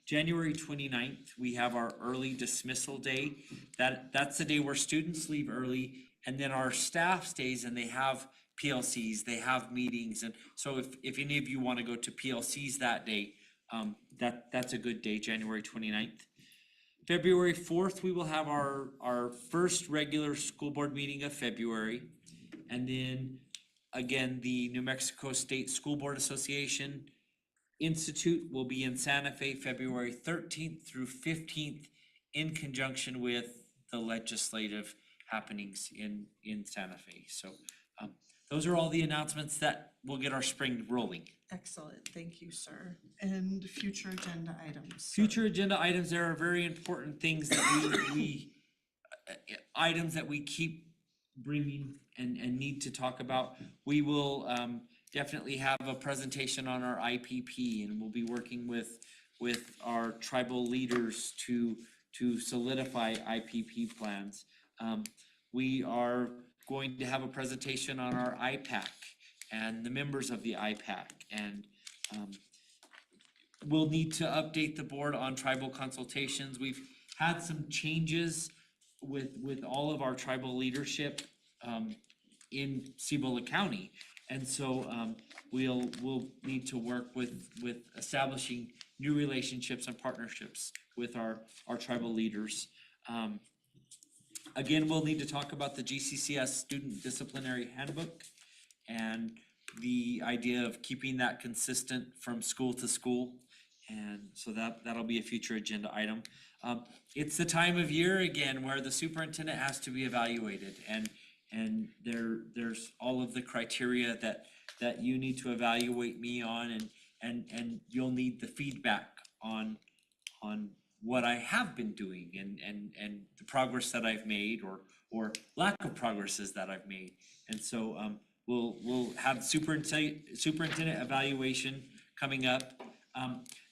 S4: January 29th, we have our early dismissal day. That's the day where students leave early and then our staff stays and they have PLCs, they have meetings. And so if any of you want to go to PLCs that day, that's a good day, January 29th. February 4th, we will have our first regular school board meeting of February. And then again, the New Mexico State School Board Association Institute will be in Santa Fe, February 13th through 15th in conjunction with the legislative happenings in Santa Fe. So those are all the announcements that will get our spring rolling.
S1: Excellent, thank you, sir. And future agenda items. sir.
S4: Future agenda items, there are very important things that we items that we keep bringing and need to talk about. We will definitely have a presentation on our IPP, and we'll be working with our tribal leaders to solidify IPP plans. We are going to have a presentation on our IPAC and the members of the IPAC, and we'll need to update the board on tribal consultations. We've had some changes with all of our tribal leadership in Cibola County. And so we'll need to work with establishing new relationships and partnerships with our tribal leaders. Again, we'll need to talk about the GCCS Student Disciplinary Handbook and the idea of keeping that consistent from school to school. And so that'll be a future agenda item. It's the time of year again where the superintendent has to be evaluated, and there's all of the criteria that you need to evaluate me on, and you'll need the feedback on what I have been doing and the progress that I've made or lack of progresses that I've made. And so we'll have superintendent evaluation coming up.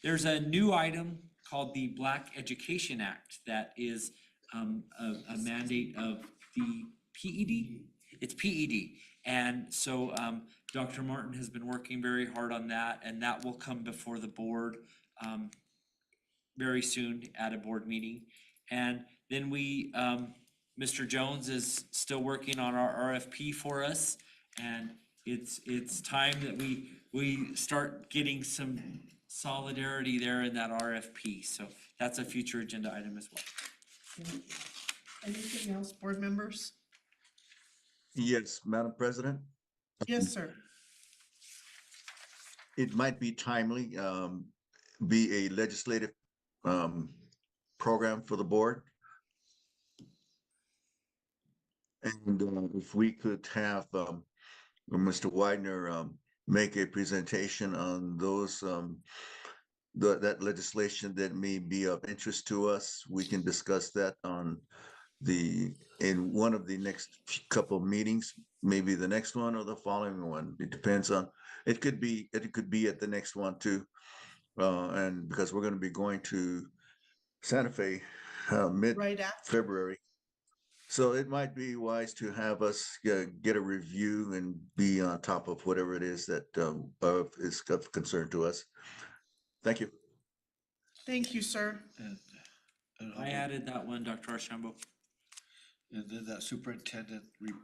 S4: There's a new item called the Black Education Act that is a mandate of the PED. It's PED. And so Dr. Martin has been working very hard on that, and that will come before the board very soon at a board meeting. And then Mr. Jones is still working on our RFP for us, and it's time that we start getting some solidarity there in that RFP. So that's a future agenda item as well.
S1: Anything else, board members?
S10: Yes, Madam President.
S1: Yes, sir.
S10: It might be timely, be a legislative program for the board. And if we could have Mr. Widener make a presentation on those that legislation that may be of interest to us, we can discuss that in one of the next couple of meetings, maybe the next one or the following one. It depends on, it could be at the next one too. And because we're going to be going to Santa Fe
S1: Right after.
S10: mid-February. So it might be wise to have us get a review and be on top of whatever it is that is of concern to us. Thank you.
S1: Thank you, sir.
S3: And
S4: I added that one, Dr. Archambault.
S3: And then that superintendent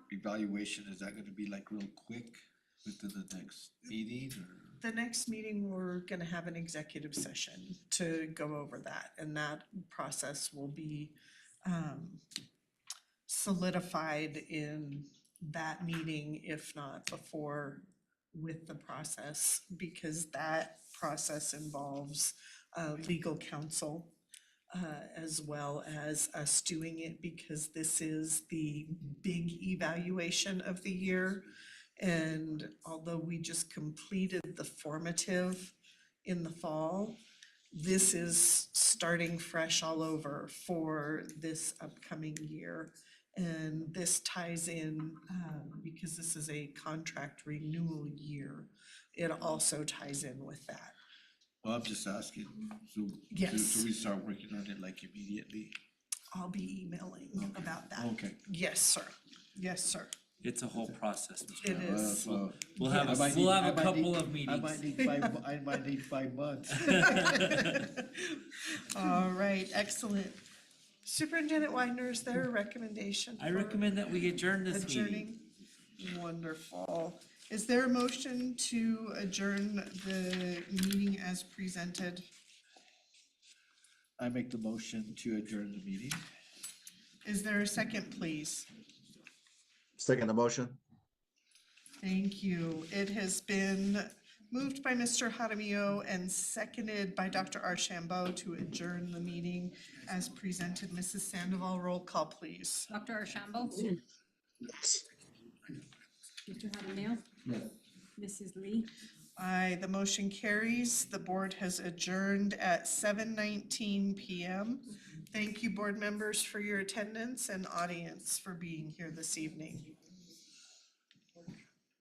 S3: evaluation, is that gonna be like real quick within the next meeting or?
S1: The next meeting, we're gonna have an executive session to go over that, and that process will be solidified in that meeting, if not before, with the process, because that process involves legal counsel as well as us doing it, because this is the big evaluation of the year. And although we just completed the formative in the fall, this is starting fresh all over for this upcoming year. And this ties in, because this is a contract renewal year, it also ties in with that.
S3: Well, I'm just asking, so,
S1: Yes.
S3: so we start working on it like immediately?
S1: I'll be emailing about that.
S3: Okay.
S1: Yes, sir. Yes, sir.
S4: It's a whole process, Mr.
S1: It
S4: Allen.
S1: is.
S4: We'll have
S3: I might
S4: we'll
S3: need-
S4: have
S3: I
S4: a
S3: might
S4: couple
S3: need-
S4: of meetings.
S3: I might need 5 months.
S1: All right, excellent. Superintendent Widener, is there a recommendation
S4: I
S1: for
S4: recommend that we adjourn this meeting.
S1: adjourning? Wonderful. Is there a motion to adjourn the meeting as presented?
S3: I make the motion to adjourn the meeting.
S1: Is there a second, please?
S10: Second the motion?
S1: Thank you. It has been moved by Mr. Jaramillo and seconded by Dr. Archambault to adjourn the meeting as presented. Mrs. Sandoval, roll call, please.
S2: Dr. Archambault? Mr. Jaramillo? Mrs. Lee?
S1: Aye, the motion carries. The board has adjourned at 7:19 PM. Thank you, board members, for your attendance and audience for being here this evening.